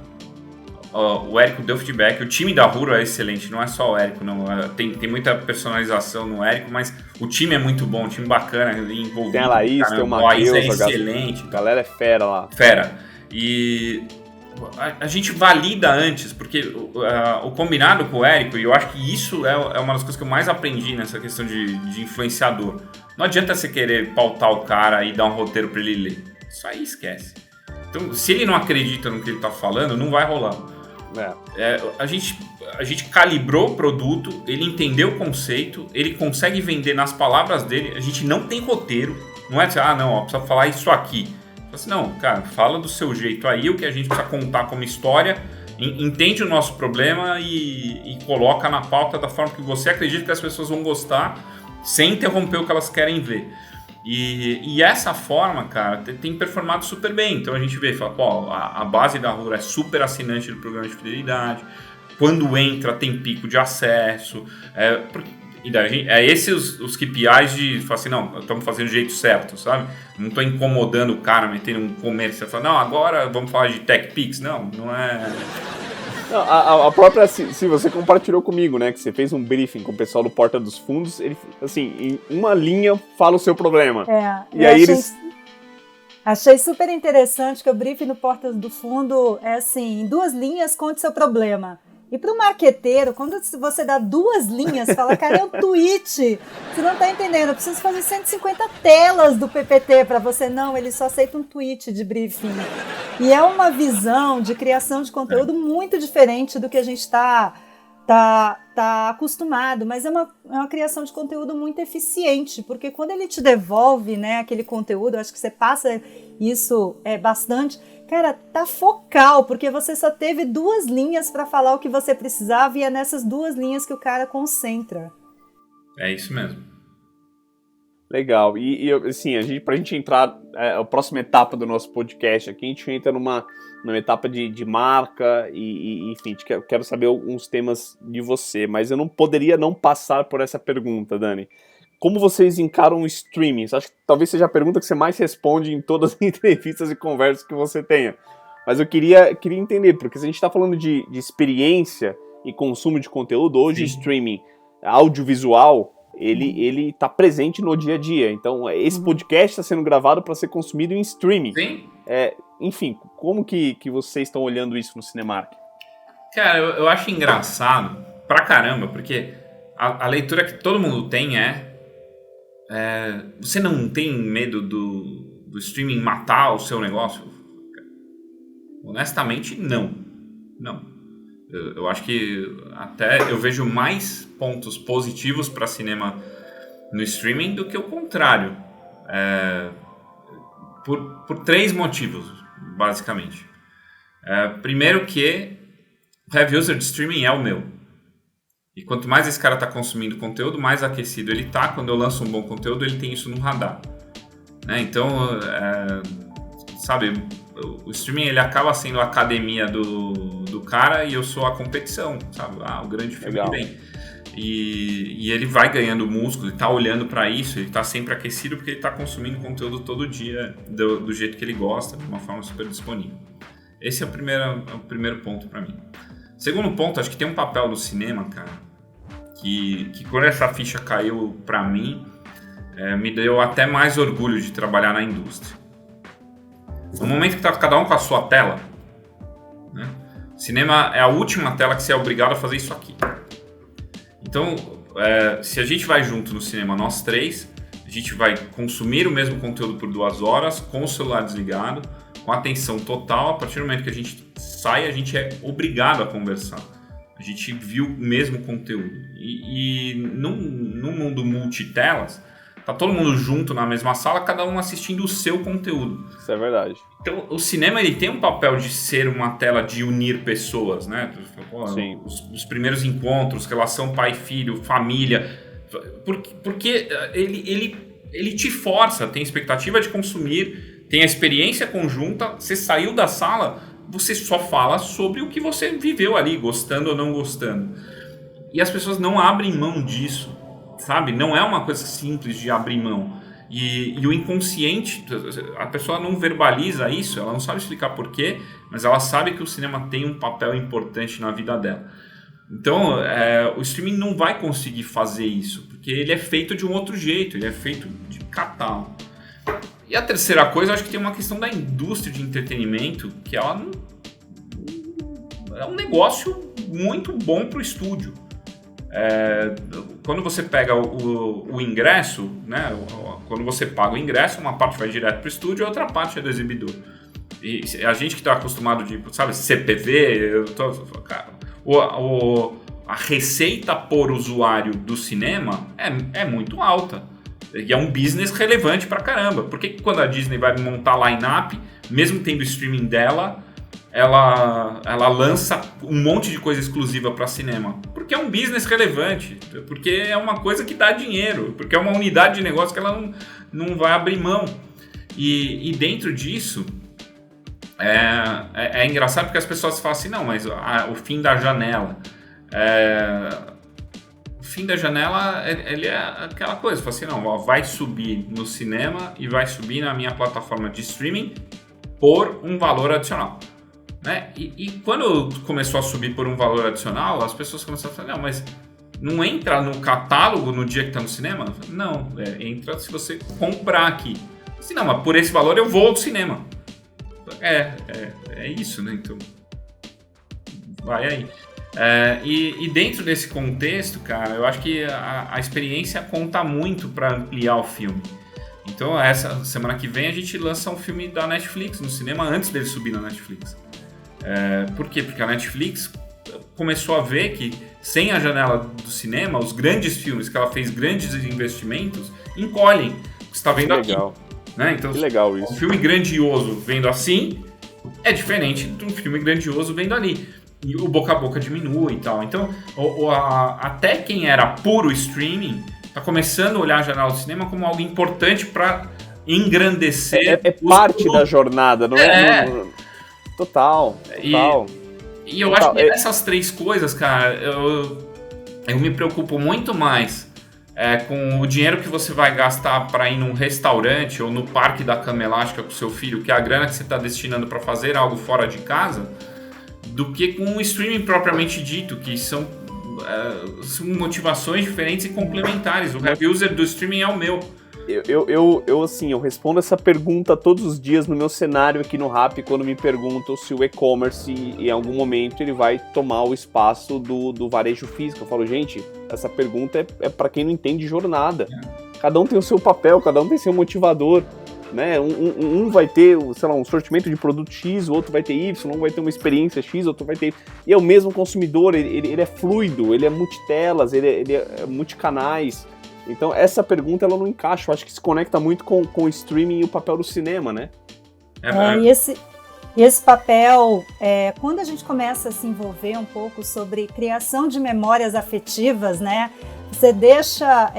o Érico deu feedback. O time da Huro é excelente, não é só o Érico, não. Tem muita personalização no Érico, mas o time é muito bom, um time bacana, envolvido. Tem a Laís, tem o Matheus, é excelente. A galera é fera lá. Fera. E a gente valida antes, porque o combinado com o Érico, e eu acho que isso é uma das coisas que eu mais aprendi nessa questão de influenciador. Não adianta você querer pautar o cara e dar um roteiro para ele ler. Isso aí esquece. Então, se ele não acredita no que ele está falando, não vai rolar. A gente calibrou o produto, ele entendeu o conceito, ele consegue vender nas palavras dele. A gente não tem roteiro. Não é assim, precisa falar isso aqui. Assim, não, cara, fala do seu jeito aí, o que a gente precisa contar como história, entende o nosso problema e coloca na pauta da forma que você acredita que as pessoas vão gostar, sem interromper o que elas querem ver. E essa forma, cara, tem performado super bem. Então a gente vê, fala, pô, a base da Huro é super assinante do programa de fidelidade, quando entra tem pico de acesso, e daí, esses os KPIs de falar assim, não, estamos fazendo do jeito certo, sabe? Não estou incomodando o cara, metendo um comércio. Você fala, não, agora vamos falar de TechPix. Não é... Não, a própria, se você compartilhou comigo, né, que você fez um briefing com o pessoal do Porta dos Fundos, ele, assim, em uma linha fala o seu problema. E aí achei super interessante que o briefing no Porta do Fundo é assim, em 2 linhas, conte seu problema. E para o marqueteiro, quando você dá 2 linhas, fala, cara, é um tweet. Você não está entendendo, eu preciso fazer 150 telas do PPT para você. Não, ele só aceita um tweet de briefing. E é uma visão de criação de conteúdo muito diferente do que a gente está acostumado, mas é uma criação de conteúdo muito eficiente, porque quando ele te devolve, né, aquele conteúdo, eu acho que você passa isso bastante, cara, tá focal, porque você só teve 2 linhas para falar o que você precisava e é nessas 2 linhas que o cara concentra. É isso mesmo. Legal. E assim, pra gente entrar, a próxima etapa do nosso podcast aqui, a gente entra numa etapa de marca e enfim, quero saber alguns temas de você, mas eu não poderia não passar por essa pergunta, Dani. Como vocês encaram o streaming? Acho que talvez seja a pergunta que você mais responde em todas as entrevistas e conversas que você tenha. Mas eu queria entender, porque se a gente está falando de experiência e consumo de conteúdo, hoje o streaming audiovisual, ele está presente no dia a dia. Então, esse podcast está sendo gravado para ser consumido em streaming. Sim. Enfim, como que vocês estão olhando isso no Cinemark? Cara, eu acho engraçado pra caramba, porque a leitura que todo mundo tem você não tem medo do streaming matar o seu negócio? Honestamente, não. Eu acho que até eu vejo mais pontos positivos para cinema no streaming do que o contrário. Por 3 motivos, basicamente. Primeiro que o heavy user de streaming é o meu. E quanto mais esse cara está consumindo conteúdo, mais aquecido ele está. Quando eu lanço um bom conteúdo, ele tem isso no radar. Né? Então, sabe, o streaming ele acaba sendo a academia do cara e eu sou a competição, sabe? O grande filme que vem. E ele vai ganhando músculo, ele está olhando para isso, ele está sempre aquecido porque ele está consumindo conteúdo todo dia do jeito que ele gosta, de uma forma super disponível. Esse é o primeiro ponto para mim. Segundo ponto, acho que tem um papel do cinema, cara, que quando essa ficha caiu para mim, me deu até mais orgulho de trabalhar na indústria. No momento que tá cada um com a sua tela, né? Cinema é a última tela que você é obrigado a fazer isso aqui. Então, se a gente vai junto no cinema, nós três, a gente vai consumir o mesmo conteúdo por 2 horas, com o celular desligado, com atenção total. A partir do momento que a gente sai, a gente é obrigado a conversar. A gente viu o mesmo conteúdo. E num mundo multitelas, tá todo mundo junto na mesma sala, cada um assistindo o seu conteúdo. Isso é verdade. Então, o cinema ele tem um papel de ser uma tela de unir pessoas, né? Sim. Os primeiros encontros, relação pai-filho, família. Porque ele te força, tem expectativa de consumir, tem a experiência conjunta, você saiu da sala, você só fala sobre o que você viveu ali, gostando ou não gostando. E as pessoas não abrem mão disso, sabe? Não é uma coisa simples de abrir mão. E o inconsciente, a pessoa não verbaliza isso, ela não sabe explicar porquê, mas ela sabe que o cinema tem um papel importante na vida dela. Então, o streaming não vai conseguir fazer isso, porque ele é feito de um outro jeito, ele é feito de catálogo. E a terceira coisa, eu acho que tem uma questão da indústria de entretenimento, que ela não, é um negócio muito bom para o estúdio. Quando você pega o ingresso, né, quando você paga o ingresso, uma parte vai direto para o estúdio e outra parte é do exibidor. E a gente que está acostumado de, sabe, CPV, a receita por usuário do cinema é muito alta. E é um business relevante pra caramba. Por que quando a Disney vai montar line-up, mesmo tendo o streaming dela, ela lança um monte de coisa exclusiva para cinema? Porque é um business relevante, porque é uma coisa que dá dinheiro, porque é uma unidade de negócio que ela não vai abrir mão. E dentro disso, é engraçado porque as pessoas falam assim, não, mas o fim da janela... O fim da janela, ele é aquela coisa, fala assim, não, vai subir no cinema e vai subir na minha plataforma de streaming por um valor adicional. Né? E quando começou a subir por um valor adicional, as pessoas começaram a falar, não, mas não entra no catálogo no dia que está no cinema? Não, entra se você comprar aqui. Assim, não, mas por esse valor eu vou ao cinema. É isso, né? Então, vai aí. E dentro desse contexto, cara, eu acho que a experiência conta muito para ampliar o filme. Então, essa semana que vem a gente lança um filme da Netflix no cinema antes dele subir na Netflix. Por quê? Porque a Netflix começou a ver que sem a janela do cinema, os grandes filmes que ela fez grandes investimentos encolhem. Você está vendo aqui. Legal. Né? Então, que legal isso. Um filme grandioso vendo assim é diferente de um filme grandioso vendo ali. E o boca a boca diminui e tal. Então, até quem era puro streaming está começando a olhar a janela do cinema como algo importante para engrandecer. É parte da jornada, não é? Total. E eu acho que essas três coisas, cara, eu me preocupo muito mais com o dinheiro que você vai gastar para ir num restaurante ou no parque da cama elástica com seu filho, que é a grana que você está destinando para fazer algo fora de casa, do que com o streaming propriamente dito, que são motivações diferentes e complementares. O heavy user do streaming é o meu. Eu respondo essa pergunta todos os dias no meu cenário aqui no Rappi, quando me perguntam se o e-commerce, em algum momento, ele vai tomar o espaço do varejo físico. Eu falo, gente, essa pergunta é para quem não entende jornada. Cada um tem o seu papel, cada um tem seu motivador. Né? Um vai ter, sei lá, um sortimento de produto X, o outro vai ter Y, um vai ter uma experiência X, outro vai ter... E é o mesmo consumidor, ele é fluido, ele é multitelas, ele é multicanais. Então essa pergunta ela não encaixa, eu acho que se conecta muito com o streaming e o papel do cinema, né? E esse papel, quando a gente começa a se envolver um pouco sobre criação de memórias afetivas, né? Você deixa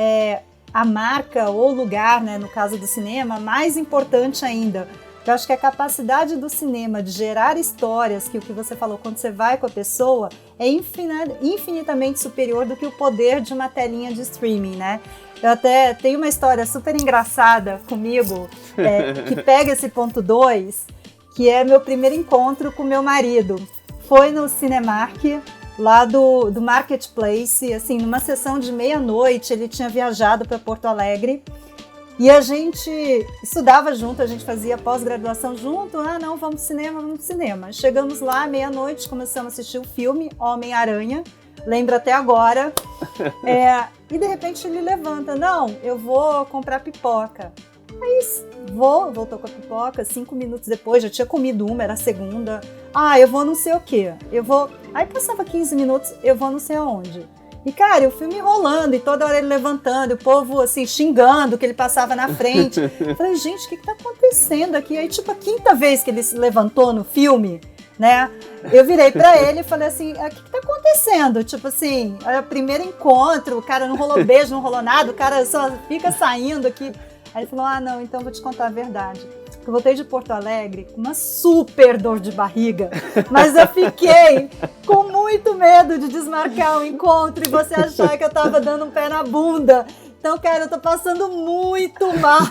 a marca ou lugar, né, no caso do cinema, mais importante ainda. Eu acho que a capacidade do cinema de gerar histórias, que o que você falou, quando você vai com a pessoa, é infinitamente superior do que o poder de uma telinha de streaming, né? Eu até tenho uma história super engraçada comigo, que pega esse ponto 2, que é meu primeiro encontro com meu marido. Foi no Cinemark, lá do Marketplace, assim, numa sessão de meia-noite, ele tinha viajado para Porto Alegre, e a gente estudava junto, a gente fazia pós-graduação junto. Não, vamos pro cinema. Chegamos lá, meia-noite, começamos a assistir o filme Homem-Aranha, lembro até agora, e de repente ele levanta, não, eu vou comprar pipoca. Aí voltou com a pipoca, 5 minutos depois, já tinha comido uma, era a segunda. Eu vou não sei o quê, aí passava 15 minutos, eu vou não sei aonde. E, cara, o filme rolando, e toda hora ele levantando, o povo, assim, xingando que ele passava na frente. Eu falei, gente, o que tá acontecendo aqui? Aí, tipo, a 5ª vez que ele se levantou no filme, né, eu virei pra ele e falei assim, o que tá acontecendo? Tipo assim, é o primeiro encontro, o cara não rolou beijo, não rolou nada, o cara só fica saindo aqui. Aí ele falou, não, então vou te contar a verdade. Eu voltei de Porto Alegre com uma super dor de barriga, mas eu fiquei com muito medo de desmarcar o encontro e você achar que eu tava dando um pé na bunda. Então, cara, eu tô passando muito mal.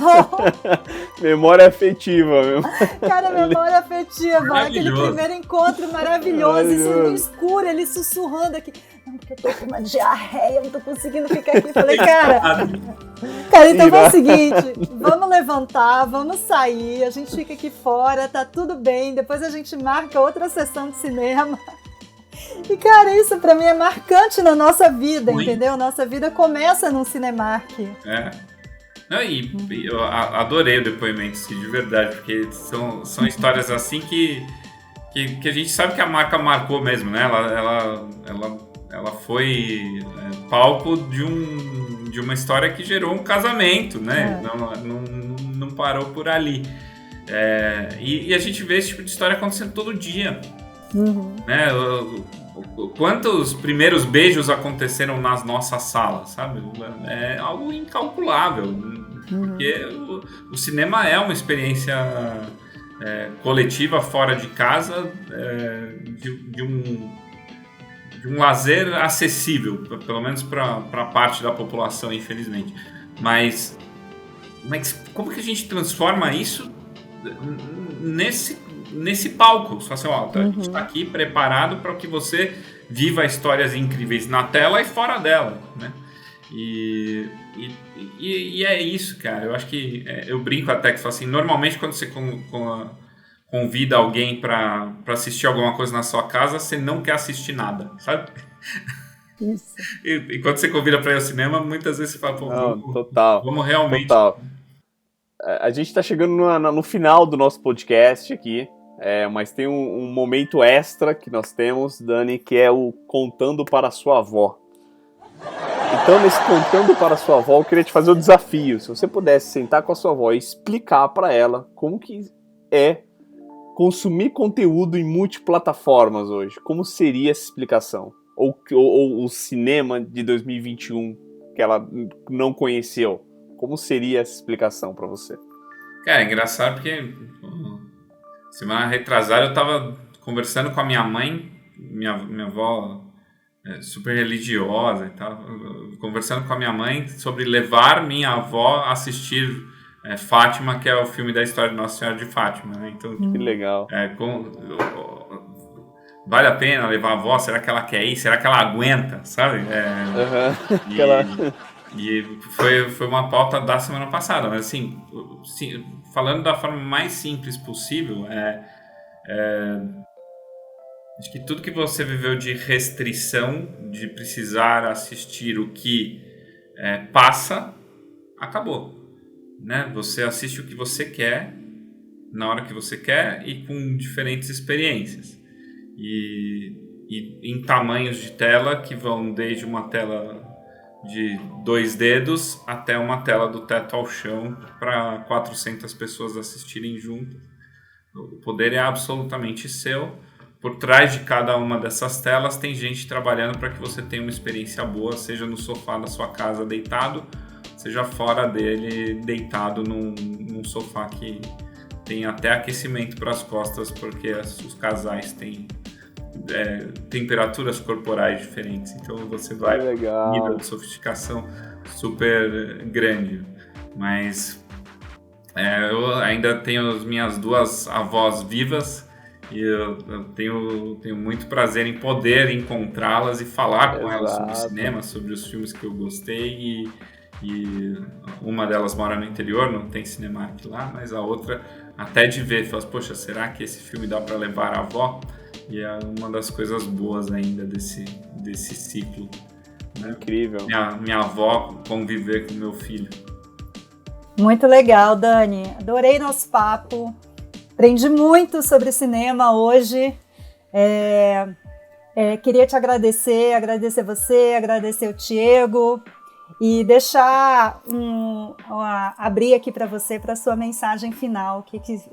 Memória afetiva, meu. Cara, memória afetiva. Aquele primeiro encontro maravilhoso, isso no escuro, ele sussurrando aqui. Não, porque eu tô com uma diarreia, não tô conseguindo ficar aqui. Falei, cara, então foi o seguinte, vamos levantar, vamos sair, a gente fica aqui fora, tá tudo bem, depois a gente marca outra sessão de cinema. E, cara, isso pra mim é marcante na nossa vida, entendeu? Nossa vida começa num Cinemark. Eu adorei o depoimento, de verdade, porque são histórias assim que a gente sabe que a marca marcou mesmo, né? Ela foi palco de uma história que gerou um casamento, né? Não parou por ali. E a gente vê esse tipo de história acontecendo todo dia. Uhum. Né? Quantos primeiros beijos aconteceram nas nossas salas, sabe? É algo incalculável, porque o cinema é uma experiência coletiva fora de casa, de um lazer acessível, pelo menos para parte da população, infelizmente. Mas como que a gente transforma isso nesse palco? Só assim, a gente está aqui preparado para que você viva histórias incríveis na tela e fora dela, né? E é isso, cara. Eu acho que eu brinco até que falo assim, normalmente quando você convida alguém para assistir alguma coisa na sua casa, você não quer assistir nada, sabe? Isso. E quando você convida para ir ao cinema, muitas vezes você fala, vamos realmente... Total. A gente está chegando no final do nosso podcast aqui, mas tem um momento extra que nós temos, Dani, que é o Contando para a Sua Avó. Então, nesse Contando para a Sua Avó, eu queria te fazer o desafio. Se você pudesse sentar com a sua avó e explicar para ela como que é consumir conteúdo em multiplataformas hoje, como seria essa explicação? Ou o cinema de 2021 que ela não conheceu? Como seria essa explicação para você? Cara, é engraçado porque semana retrasada eu tava conversando com a minha mãe, minha avó super religiosa e tal, conversando com a minha mãe sobre levar minha avó a assistir Fátima, que é o filme da história de Nossa Senhora de Fátima, né? Então, que legal. Vale a pena levar a avó? Será que ela quer ir? Será que ela aguenta? Sabe? E foi uma pauta da semana passada, mas assim, falando da forma mais simples possível, acho que tudo que você viveu de restrição, de precisar assistir o que passa, acabou, né? Você assiste o que você quer, na hora que você quer e com diferentes experiências. E em tamanhos de tela que vão desde uma tela de 2 dedos até uma tela do teto ao chão para 400 pessoas assistirem juntas. O poder é absolutamente seu. Por trás de cada uma dessas telas tem gente trabalhando para que você tenha uma experiência boa, seja no sofá da sua casa deitado, seja fora dele deitado num sofá que tem até aquecimento para as costas, porque os casais têm temperaturas corporais diferentes. Então você vai Legal. nível de sofisticação super grande. Mas eu ainda tenho as minhas duas avós vivas e eu tenho muito prazer em poder encontrá-las e falar com elas sobre cinema, sobre os filmes que eu gostei, e uma delas mora no interior, não tem Cinemark lá, mas a outra até de ver, fala, poxa, será que esse filme dá para levar a avó? E é uma das coisas boas ainda desse ciclo, né? Incrível. Minha avó conviver com meu filho. Muito legal, Dani. Adorei nosso papo. Aprendi muito sobre cinema hoje. Queria te agradecer você, agradecer o Tiago e deixar abrir aqui para você, para a sua mensagem final.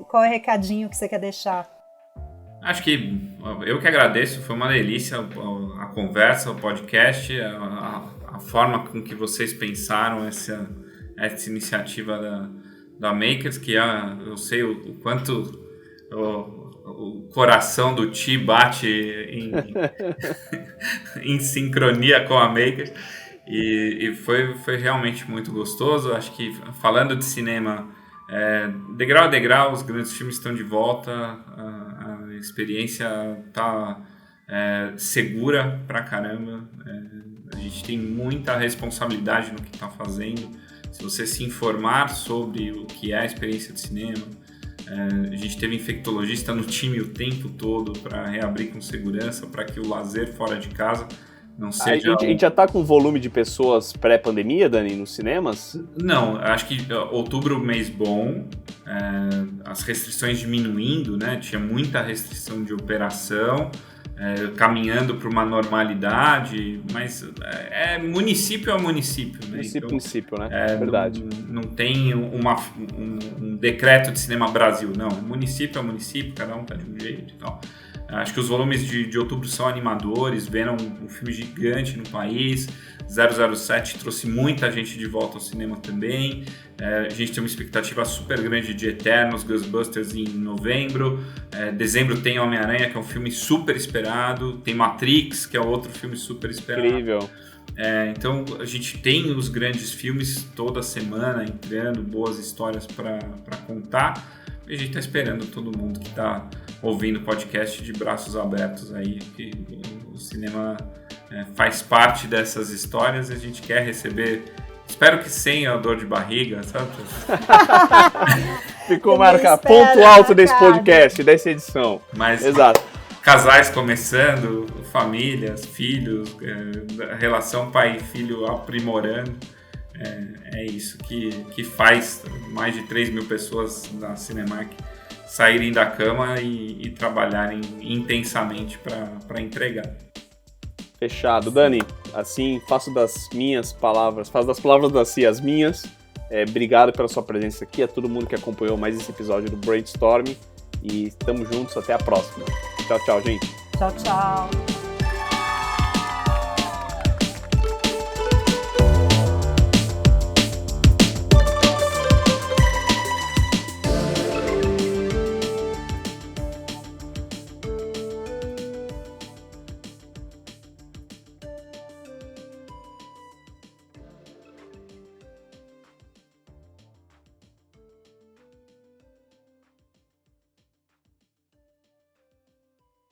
Qual é o recadinho que você quer deixar? Acho que eu que agradeço, foi uma delícia a conversa, o podcast, a forma com que vocês pensaram essa iniciativa da Makers, que eu sei o quanto o coração do Ti bate em sincronia com a Makers, e foi realmente muito gostoso. Acho que, falando de cinema, degrau a degrau, os grandes filmes estão de volta, a experiência está segura pra caramba, a gente tem muita responsabilidade no que está fazendo. Se você se informar sobre o que é a experiência de cinema, a gente teve infectologista no time o tempo todo para reabrir com segurança, para que o lazer fora de casa não seja... A gente já está com volume de pessoas pré-pandemia, Dani, nos cinemas? Não, acho que outubro, mês bom, as restrições diminuindo, né? Tinha muita restrição de operação, caminhando para uma normalidade, mas município a município, né? Município, né? Verdade. Não tem um decreto de Cinema Brasil, não. Município a município, cada um tá de um jeito e tal. Acho que os volumes de outubro são animadores, viram um filme gigante no país. 007 trouxe muita gente de volta ao cinema também. A gente tem uma expectativa super grande de Eternos, Ghostbusters em novembro. Dezembro tem Homem-Aranha, que é um filme super esperado. Tem Matrix, que é outro filme super esperado. Incrível. Então a gente tem os grandes filmes toda semana entrando, boas histórias para contar. E a gente está esperando todo mundo que está ouvindo o podcast de braços abertos aí, que o cinema faz parte dessas histórias e a gente quer receber, espero que sem a dor de barriga, sabe? Ficou marcado, ponto alto desse podcast, dessa edição. Mas, exato. Casais começando, famílias, filhos, relação pai e filho aprimorando. É isso que faz mais de 3 mil pessoas na Cinemark saírem da cama e trabalharem intensamente para entregar. Fechado. Dani, assim, faço das palavras da Cia as minhas. Obrigado pela sua presença aqui, a todo mundo que acompanhou mais esse episódio do Brainstorm. E estamos juntos, até a próxima. Tchau, tchau, gente. Tchau, tchau.